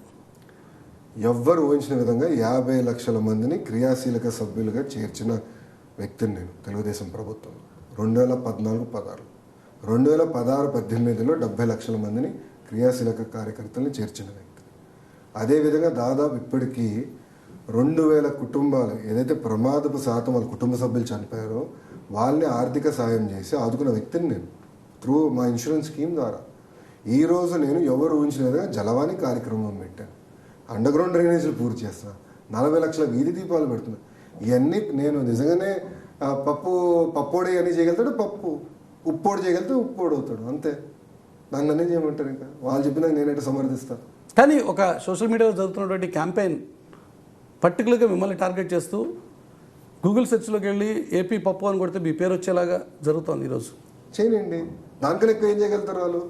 ఎవ్వరు ఊహించిన విధంగా 50 లక్షల మందిని క్రియాశీలక సభ్యులుగా చేర్చిన వ్యక్తిని నేను తెలుగుదేశం ప్రభుత్వం 2014-16 2016-18లో 70 లక్షల మందిని క్రియాశీలక కార్యకర్తల్ని చేర్చిన వ్యక్తి. అదేవిధంగా దాదాపు ఇప్పటికీ 2000 కుటుంబాలు ఏదైతే ప్రమాదపు శాతం వాళ్ళ కుటుంబ సభ్యులు చనిపోయారో వాళ్ళని ఆర్థిక సాయం చేసి ఆదుకున్న వ్యక్తిని నేను త్రూ మా ఇన్సూరెన్స్ స్కీమ్ ద్వారా. ఈరోజు నేను ఎవరు ఊహించిన విధంగా జలవాణి కార్యక్రమం పెట్టాను, అండర్ గ్రౌండ్ డ్రైనేజీలు పూర్తి చేస్తున్నా, 40 లక్షల వీధి దీపాలు పెడుతున్నా. ఇవన్నీ నేను నిజంగానే పప్పోడి అని చేయగలుగుతాడు, ఉప్పోడు చేయగలిగితే ఉప్పోడు అవుతాడు, అంతే. నన్ను అన్నీ చేయమంటారు, ఇంకా వాళ్ళు చెప్పినా నేనైతే సమర్థిస్తాను. కానీ ఒక సోషల్ మీడియాలో జరుగుతున్నటువంటి క్యాంపెయిన్ పర్టికులర్గా మిమ్మల్ని టార్గెట్ చేస్తూ గూగుల్ సెర్చ్లోకి వెళ్ళి ఏపీ పప్పు అని కొడితే మీ పేరు వచ్చేలాగా జరుగుతుంది ఈరోజు. చేయనండి, దానికన్నా ఎక్కువ ఏం చేయగలుగుతారు వాళ్ళు?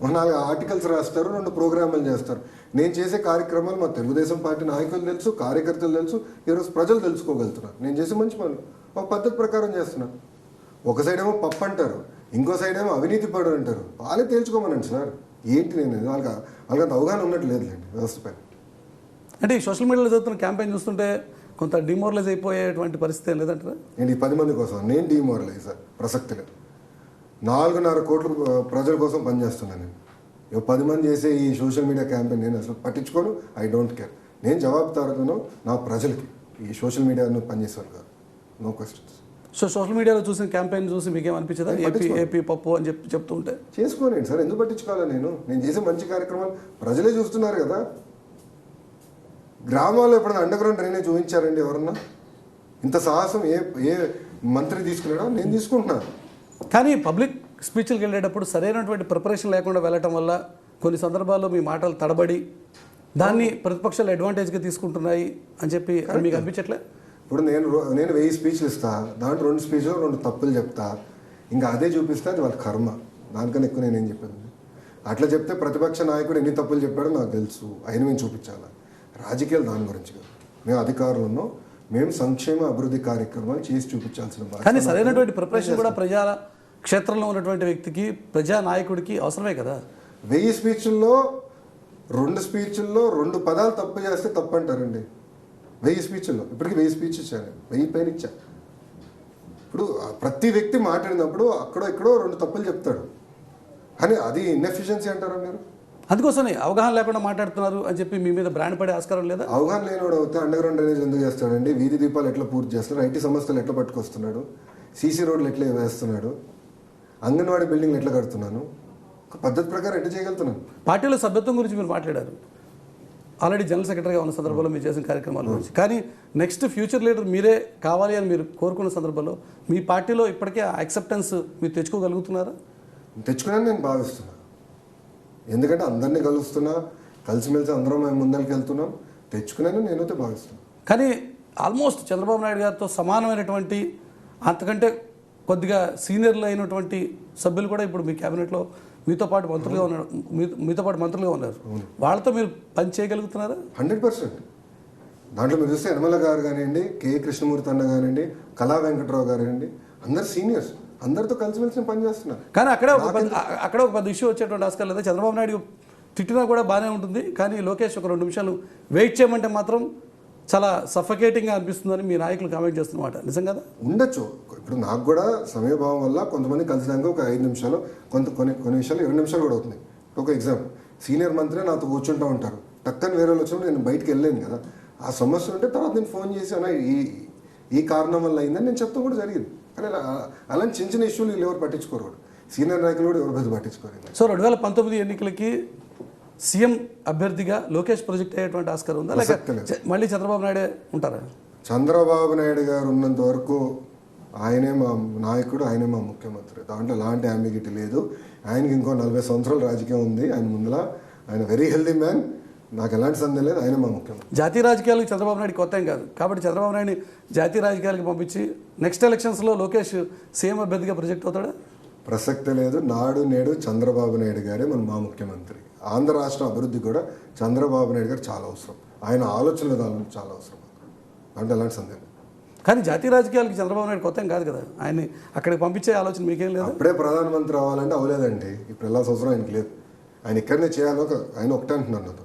4 ఆర్టికల్స్ రాస్తారు, 2 ప్రోగ్రాములు చేస్తారు. నేను చేసే కార్యక్రమాలు మా తెలుగుదేశం పార్టీ నాయకులు తెలుసు, కార్యకర్తలు తెలుసు, ఈరోజు ప్రజలు తెలుసుకోగలుగుతున్నారు. నేను చేసే మంచి పనులు ఒక పద్ధతి ప్రకారం చేస్తున్నా. ఒక సైడ్ ఏమో పప్పు అంటారు, ఇంకో సైడ్ ఏమో అవినీతి పడు అంటారు. వాళ్ళే తేల్చుకోమనండి సార్. ఏంటి నేను వాళ్ళకంత అవగాహన ఉన్నట్టు లేదులేండి వ్యవస్థపై. అంటే ఈ సోషల్ మీడియాలో జరుగుతున్న క్యాంపెయిన్ చూస్తుంటే కొంత డిమోరలైజ్ అయిపోయేటువంటి పరిస్థితి ఏం లేదంటారా? నేను ఈ 10 మంది కోసం నేను డిమోరలైజ్ ప్రసక్తి లేదు. 4.5 కోట్ల ప్రజల కోసం పనిచేస్తున్నాను నేను. 10 మంది చేసే ఈ సోషల్ మీడియా క్యాంపెయిన్ నేను అసలు పట్టించుకోను. I don't care. నేను జవాబుదారులను నా ప్రజలకి, ఈ సోషల్ మీడియాను పనిచేసేవారు కాదు. No questions. సో సోషల్ మీడియాలో చూసిన క్యాంపెయిన్ చూసి మీకేమనిపించదా? ఏపీ పప్పు అని చెప్తూ ఉంటే చేసుకోనండి సార్, ఎందుకు పట్టించుకోవాలి? నేను చేసే మంచి కార్యక్రమాలు ప్రజలే చూస్తున్నారు కదా. గ్రామాల్లో ఎప్పుడైనా అండర్ గ్రౌండ్ డ్రైనేజ్ చూపించారండి ఎవరన్నా? ఇంత సాహసం ఏ మంత్రి తీసుకున్నాడో నేను తీసుకుంటున్నాను. కానీ పబ్లిక్ స్పీచ్లకు వెళ్ళేటప్పుడు సరైనటువంటి ప్రిపరేషన్ లేకుండా వెళ్ళటం వల్ల కొన్ని సందర్భాల్లో మీ మాటలు తడబడి దాన్ని ప్రతిపక్షాలు అడ్వాంటేజ్గా తీసుకుంటున్నాయి అని చెప్పి మీకు అనిపించట్లే? ఇప్పుడు నేను 1000 స్పీచ్లు ఇస్తా, దాంట్లో 2 స్పీచ్లో 2 తప్పులు చెప్తా, ఇంకా అదే చూపిస్తే అది వాళ్ళ కర్మ. దానికన్నా ఎక్కువ నేనేం చెప్పాను? అట్లా చెప్తే ప్రతిపక్ష నాయకుడు ఎన్ని తప్పులు చెప్పాడో నాకు తెలుసు, అయిన మేము చూపించాలా. రాజకీయాలు దాని గురించి కాదు. మేము అధికారులు ఉన్నాం, మేము సంక్షేమ అభివృద్ధి కార్యక్రమాలు చేసి చూపించాల్సిన బాధ్యత. కానీ సరైనటువంటి ప్రిపరేషన్ కూడా ప్రజా క్షేత్రంలో ఉన్నటువంటి వ్యక్తికి, ప్రజా నాయకుడికి అవసరమే కదా. 1000 స్పీచ్ల్లో 2 స్పీచ్ల్లో 2 పదాలు తప్పు చేస్తే తప్పు అంటారండి. 1000 స్పీచ్ల్లో ఇప్పటికీ 1000 స్పీచ్ ఇచ్చాను, 1000 పైన ఇచ్చా. ఇప్పుడు ప్రతి వ్యక్తి మాట్లాడినప్పుడు అక్కడో ఇక్కడో 2 తప్పులు చెప్తాడు, కానీ అది ఇన్ఎఫిషియన్సీ అంటారా మీరు? అందుకోసమే అవగాహన లేకుండా మాట్లాడుతున్నారు అని చెప్పి మీ మీద బ్రాండ్ పడే ఆస్కారం లేదా? అవగాహన లేనివాడు అవుతే అండర్ గ్రౌండ్ డ్రైనేజ్ ఎందుకు చేస్తాడండి? వీధి దీపాలు ఎట్లా పూర్తి చేస్తున్నాడు? ఐటీ సంస్థలు ఎట్లా పట్టుకొస్తున్నాడు? సీసీ రోడ్లు ఎట్లా వేస్తున్నాడు? అంగన్వాడీ బిల్డింగ్లు ఎట్లా కడుతున్నాను? ఒక పద్ధతి ప్రకారం ఎట్లా చేయగలుగుతున్నాను? పార్టీలో సభ్యత్వం గురించి మీరు మాట్లాడారు, ఆల్రెడీ జనరల్ సెక్రటరీగా ఉన్న సందర్భంలో మీరు చేసిన కార్యక్రమాల గురించి. కానీ నెక్స్ట్ ఫ్యూచర్ లీడర్ మీరే కావాలి అని మీరు కోరుకున్న సందర్భంలో మీ పార్టీలో ఇప్పటికే యాక్సెప్టెన్స్ మీరు తెచ్చుకోగలుగుతున్నారా? తెచ్చుకున్నాను నేను భావిస్తున్నాను. ఎందుకంటే అందరినీ కలుస్తున్నా, కలిసిమెలిసి అందరం మేము ముందరికి వెళ్తున్నాం. తెచ్చుకున్నాను నేనైతే భావిస్తున్నాను. కానీ ఆల్మోస్ట్ చంద్రబాబు నాయుడు గారితో సమానమైనటువంటి, అంతకంటే కొద్దిగా సీనియర్లు అయినటువంటి సభ్యులు కూడా ఇప్పుడు మీ క్యాబినెట్లో మీతో పాటు మంత్రులుగా ఉన్నారు. వాళ్ళతో మీరు పని చేయగలుగుతున్నారా? 100%. దాంట్లో మీరు చూస్తే యనమల గారు కానివ్వండి, కె కృష్ణమూర్తి అన్న కానివ్వండి, కళా వెంకట్రావు గారు, అందరు సీనియర్స్, అందరితో కలిసిమెలిసి పని చేస్తున్నారు. కానీ అక్కడ ఒక పెద్ద ఇష్యూ వచ్చేటువంటి ఆస్కారం లేదా? చంద్రబాబు నాయుడు తిట్టినా కూడా బాగానే ఉంటుంది, కానీ లోకేష్ ఒక 2 నిమిషాలు వెయిట్ చేయమంటే మాత్రం చాలా సఫకేటింగ్గా అనిపిస్తుందని మీ నాయకులు కామెంట్ చేస్తున్నమాట, నిజం కదా? ఉండొచ్చు. ఇప్పుడు నాకు కూడా సమయభావం వల్ల కొంతమంది కలిసినాక ఒక 5 నిమిషాలు, కొన్ని విషయాలు 20 నిమిషాలు కూడా అవుతుంది. ఒక ఎగ్జాంపుల్, సీనియర్ మంత్రి నాతో కూర్చుంటూ ఉంటారు, టక్కని వేరే వాళ్ళు వచ్చినప్పుడు నేను బయటకు వెళ్ళలేను కదా. ఆ సమస్య ఉంటే తర్వాత నేను ఫోన్ చేసి అన్న ఈ కారణం వల్ల అయిందని నేను చెప్తాం కూడా జరిగింది. కానీ అలాంటి చిన్న ఇష్యూలు వీళ్ళు ఎవరు పట్టించుకోరు కూడా. సీనియర్ నాయకులు కూడా ఎవరు పెద్ద పట్టించుకోరు. సో 2019 ఎన్నికలకి సీఎం అభ్యర్థిగా లోకేష్ ప్రొజెక్ట్ అయ్యేటువంటి ఆస్కారం ఉందా, లేక మళ్ళీ చంద్రబాబు నాయుడే ఉంటారా? చంద్రబాబు నాయుడు గారు ఉన్నంత వరకు ఆయనే మా నాయకుడు, ఆయనే మా ముఖ్యమంత్రి. దాంట్లో ఎలాంటి అంబిగిటీ లేదు. ఆయనకి ఇంకో 40 సంవత్సరాల రాజకీయం ఉంది ఆయన ముందర. ఆయన వెరీ హెల్దీ మ్యాన్, నాకు ఎలాంటి సందేహం లేదు, ఆయన మా ముఖ్యమంత్రి. జాతీయ రాజకీయాలకు చంద్రబాబు నాయుడు కొత్త ఏం కాదు. కాబట్టి చంద్రబాబు నాయుడిని జాతీయ రాజకీయాలకు పంపించి నెక్స్ట్ ఎలక్షన్స్లో లోకేష్ సీఎం అభ్యర్థిగా ప్రొజెక్ట్ అవుతాడా? ప్రసక్తే లేదు. నాడు నేడు చంద్రబాబు నాయుడు గారే మా ముఖ్యమంత్రి. ఆంధ్ర రాష్ట్ర అభివృద్ధి కూడా చంద్రబాబు నాయుడు గారు చాలా అవసరం. ఆయన ఆలోచన విధానం చాలా అవసరం, అంటే ఎలాంటి సందేహం. కానీ జాతీయ రాజకీయాలకి చంద్రబాబు నాయుడు కొత్త ఏం కాదు కదా. ఆయన్ని అక్కడికి పంపించే ఆలోచన మీకేం లేదు? అప్పుడే ప్రధానమంత్రి అవ్వాలంటే అవ్వలేదండి. ఇప్పుడు ఎలా సంవత్సరం ఆయనకి లేదు. ఆయన ఇక్కడనే చేయాలో ఆయన ఒకటే అంటున్నారు నాతో.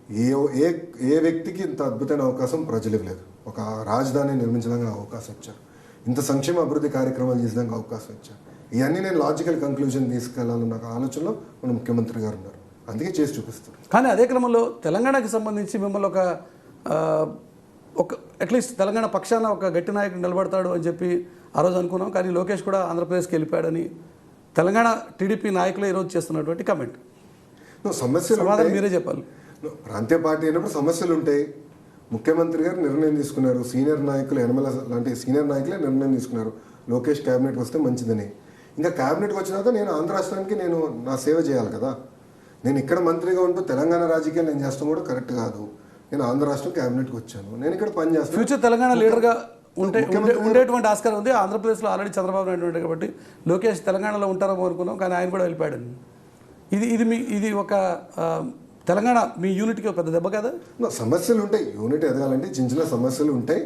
ఏ ఏ ఏ వ్యక్తికి ఇంత అద్భుతమైన అవకాశం ప్రజలు ఇవ్వలేదు. ఒక రాజధాని నిర్మించడానికి అవకాశం ఇచ్చారు, ఇంత సంక్షేమ అభివృద్ధి కార్యక్రమాలు చేసేదానికి అవకాశం ఇచ్చారు. ఇవన్నీ నేను లాజికల్ కంక్లూజన్ తీసుకెళ్లాలన్న ఆలోచనలో మన ముఖ్యమంత్రి గారు ఉన్నారు, అందుకే చేసి చూపిస్తారు. కానీ అదే క్రమంలో తెలంగాణకి సంబంధించి మిమ్మల్ని ఒక అట్లీస్ట్ తెలంగాణ పక్షాన ఒక గట్టి నాయకుడు నిలబడతాడు అని చెప్పి ఆ రోజు అనుకున్నాం. కానీ లోకేష్ కూడా ఆంధ్రప్రదేశ్కి వెళ్ళిపోయాడని తెలంగాణ టీడీపీ నాయకులు ఈరోజు చేస్తున్నటువంటి కమెంట్. సమస్యలు సమాధానం మీరే చెప్పాలి. ప్రాంతీయ పార్టీ అయినప్పుడు సమస్యలు ఉంటాయి. ముఖ్యమంత్రి గారు నిర్ణయం తీసుకున్నారు, సీనియర్ నాయకులు యనమల లాంటి సీనియర్ నాయకులే నిర్ణయం తీసుకున్నారు లోకేష్ క్యాబినెట్కి వస్తే మంచిదని. ఇంకా క్యాబినెట్కి వచ్చిన తర్వాత నేను ఆంధ్ర రాష్ట్రానికి నేను నా సేవ చేయాలి కదా. నేను ఇక్కడ మంత్రిగా ఉంటూ తెలంగాణ రాజకీయాలు నేను చేస్తాం కూడా కరెక్ట్ కాదు. నేను ఆంధ్ర రాష్ట్రం క్యాబినెట్కి వచ్చాను, నేను ఇక్కడ పని చేస్తాను. ఫ్యూచర్ తెలంగాణ లీడర్గా ఉండేటువంటి ఆస్కారం ఉంది. ఆంధ్రప్రదేశ్లో ఆల్రెడీ చంద్రబాబు నాయుడు ఉంటాడు కాబట్టి లోకేష్ తెలంగాణలో ఉంటారేమో అనుకున్నాం, కానీ ఆయన కూడా వెళ్ళిపోయాడు. ఇది ఒక తెలంగాణ మీ యూనిట్కి ఒక పెద్ద దెబ్బ కదా. సమస్యలు ఉంటాయి, యూనిట్ ఎదగాలంటే చిన్న చిన్న సమస్యలు ఉంటాయి.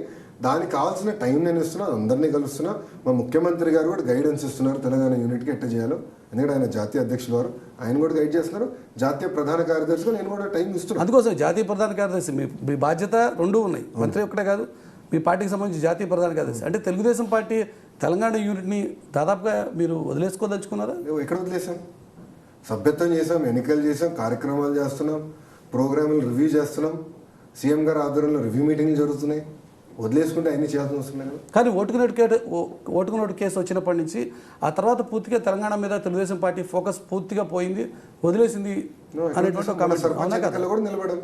దానికి కావాల్సిన టైం నేను ఇస్తున్నా, అందరినీ కలుస్తున్నా. మా ముఖ్యమంత్రి గారు కూడా గైడెన్స్ ఇస్తున్నారు తెలంగాణ యూనిట్కి ఎట్ట చేయాలో. ఎందుకంటే ఆయన జాతీయ అధ్యక్షులు వారు, ఆయన కూడా గైడ్ చేస్తున్నారు. జాతీయ ప్రధాన కార్యదర్శిగా నేను కూడా టైం ఇస్తున్నాను. అందుకోసం జాతీయ ప్రధాన కార్యదర్శి మీ బాధ్యత రెండూ ఉన్నాయి. మంత్రి ఒక్కటే కాదు, మీ పార్టీకి సంబంధించి జాతీయ ప్రధాన కార్యదర్శి. అంటే తెలుగుదేశం పార్టీ తెలంగాణ యూనిట్ని దాదాపుగా మీరు వదిలేసుకోదలుచుకున్నారా? ఎక్కడ వదిలేసాం? సభ్యత్వం చేసాం, ఎన్నికలు చేసాం, కార్యక్రమాలు చేస్తున్నాం, ప్రోగ్రాములు రివ్యూ చేస్తున్నాం, సీఎం గారి ఆధ్వర్యంలో రివ్యూ మీటింగ్లు జరుగుతున్నాయి. వదిలేసుకుంటే అన్ని చేయాల్సి వస్తున్నాయి కదా. కానీ ఓటుకు నోటు కేసు వచ్చినప్పటి నుంచి ఆ తర్వాత పూర్తిగా తెలంగాణ మీద తెలుగుదేశం పార్టీ ఫోకస్ పూర్తిగా పోయింది, వదిలేసింది అనేటువంటి సర్పంచ్ ఎన్నికల్లో కూడా నిలబడం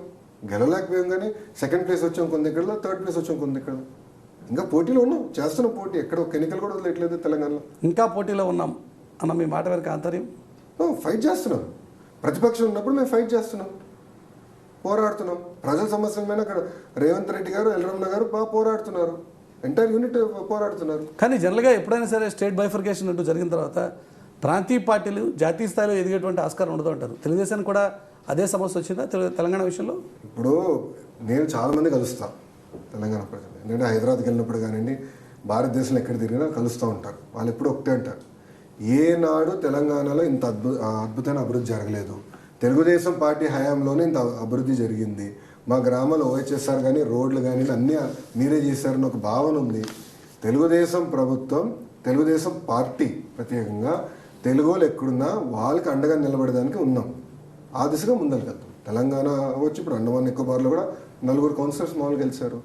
గెలవలేకపోయాం. కానీ సెకండ్ ప్లేస్ వచ్చాం కొన్ని దగ్గరలో, థర్డ్ ప్లేస్ వచ్చాం కొన్ని దగ్గర. ఇంకా పోటీలో ఉన్నాం, చేస్తున్నాం పోటీ. ఎక్కడ ఒక ఎన్నికలు కూడా వదిలేట్లేదు తెలంగాణలో. ఇంకా పోటీలో ఉన్నాం అన్న మీ మాట వెనక ఆంతర్యం? ఫైట్ చేస్తున్నాం. ప్రతిపక్షం ఉన్నప్పుడు మేము ఫైట్ చేస్తున్నాం, పోరాడుతున్నాం. ప్రజల సమస్యల మీద అక్కడ రేవంత్ రెడ్డి గారు, ఎల్రమణ గారు బాగా పోరాడుతున్నారు, ఎంటైర్ యూనిట్ పోరాడుతున్నారు. కానీ జనరల్గా ఎప్పుడైనా సరే స్టేట్ బైఫర్కేషన్ అంటూ జరిగిన తర్వాత ప్రాంతీయ పార్టీలు జాతీయ స్థాయిలో ఎదిగేటువంటి ఆస్కారం ఉండదు అంటారు. తెలుగుదేశానికి కూడా అదే సమస్య వచ్చిందా తెలంగాణ విషయంలో? ఇప్పుడు నేను చాలామంది కలుస్తాను తెలంగాణ ప్రజలు. ఎందుకంటే హైదరాబాద్కి వెళ్ళినప్పుడు కానివ్వండి, భారతదేశంలో ఎక్కడ తిరిగినా కలుస్తూ ఉంటారు. వాళ్ళు ఎప్పుడు ఒకటే అంటారు, ఏనాడు తెలంగాణలో ఇంత అద్భుతమైన అభివృద్ధి జరగలేదు, తెలుగుదేశం పార్టీ హయాంలోనే ఇంత అభివృద్ధి జరిగింది, మా గ్రామంలో ఓహెచ్ఎస్ఆర్ కానీ రోడ్లు కానీ అన్నీ మీరే చేశారని ఒక భావన ఉంది. తెలుగుదేశం ప్రభుత్వం, తెలుగుదేశం పార్టీ ప్రత్యేకంగా తెలుగు వాళ్ళు ఎక్కడున్నా వాళ్ళకి అండగా నిలబడడానికి ఉన్నాం. ఆ దిశగా ముందరికి వెళ్తాం. తెలంగాణ వచ్చి ఇప్పుడు అండమాన్ నికోబార్లో కూడా 4 కౌన్సిలర్స్ మామూలు గెలిచారు.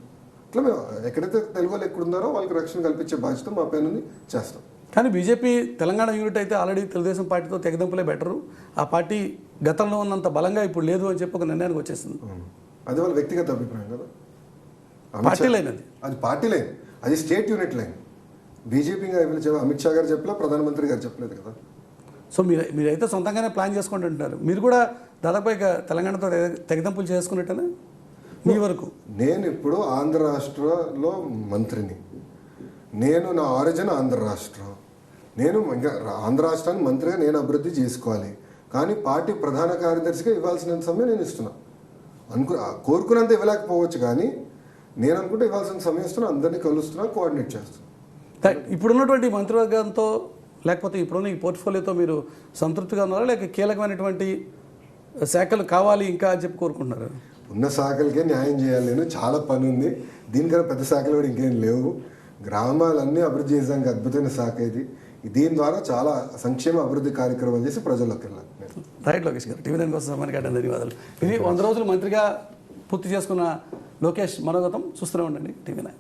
అట్లా మేము ఎక్కడైతే తెలుగు వాళ్ళు ఎక్కడున్నారో వాళ్ళకి రక్షణ కల్పించే బాధ్యత మా పైన చేస్తాం. కానీ బీజేపీ తెలంగాణ యూనిట్ అయితే ఆల్రెడీ తెలుగుదేశం పార్టీతో తెగదెంపులే బెటరు, ఆ పార్టీ గతంలో ఉన్నంత బలంగా ఇప్పుడు లేదు అని చెప్పి ఒక నిర్ణయానికి వచ్చేసింది. అది వాళ్ళ వ్యక్తిగత అభిప్రాయం కదా, పార్టీ లైన్ అది. అది పార్టీ లైన్, అది స్టేట్ యూనిట్ లైన్. బీజేపీగా అమిత్ షా గారు చెప్పలే, ప్రధానమంత్రి గారు చెప్పలేదు కదా. సో మీరైతే సొంతంగానే ప్లాన్ చేసుకుంటూ ఉంటారు. మీరు కూడా దాదాపు ఇక తెలంగాణతో తెగదెంపులు చేసుకున్నట్టేనా మీ వరకు? నేను ఇప్పుడు ఆంధ్ర రాష్ట్రంలో మంత్రిని, నేను నా ఆరిజిన్ ఆంధ్ర రాష్ట్రం. నేను ఇంకా ఆంధ్ర రాష్ట్రాన్ని మంత్రిగా నేను అభివృద్ధి చేసుకోవాలి. కానీ పార్టీ ప్రధాన కార్యదర్శిగా ఇవ్వాల్సిన సమయం నేను ఇస్తున్నా. కోరుకున్నంత ఇవ్వలేకపోవచ్చు, కానీ నేను అనుకుంటే ఇవ్వాల్సిన సమయం ఇస్తున్నా, అందరినీ కలుస్తున్నా, కోఆర్డినేట్ చేస్తున్నా. ఇప్పుడున్నటువంటి మంత్రివర్గంతో లేకపోతే ఇప్పుడున్న ఈ పోర్ట్ఫోలియోతో మీరు సంతృప్తిగా ఉన్నారా, లేక కీలకమైనటువంటి శాఖలు కావాలి ఇంకా అని చెప్పి కోరుకుంటున్నారు? ఉన్న శాఖలకే న్యాయం చేయాలి. నేను చాలా పని ఉంది, దీనికన్నా పెద్ద శాఖలు కూడా ఇంకేం లేవు. గ్రామాలన్నీ అభివృద్ధి చేయడానికి అద్భుతమైన శాఖ ఇది. దీని ద్వారా చాలా సంక్షేమ అభివృద్ధి కార్యక్రమాలు చేసి ప్రజల్లోకి వెళ్ళాలి. రైట్ లోకేష్ గారు, టీవీ 9 కోసం సమయానికి ధన్యవాదాలు. ఇది 100 రోజులు మంత్రిగా పూర్తి చేసుకున్న లోకేష్ మనోగతం చూస్తూనే ఉండండి టీవీ 9.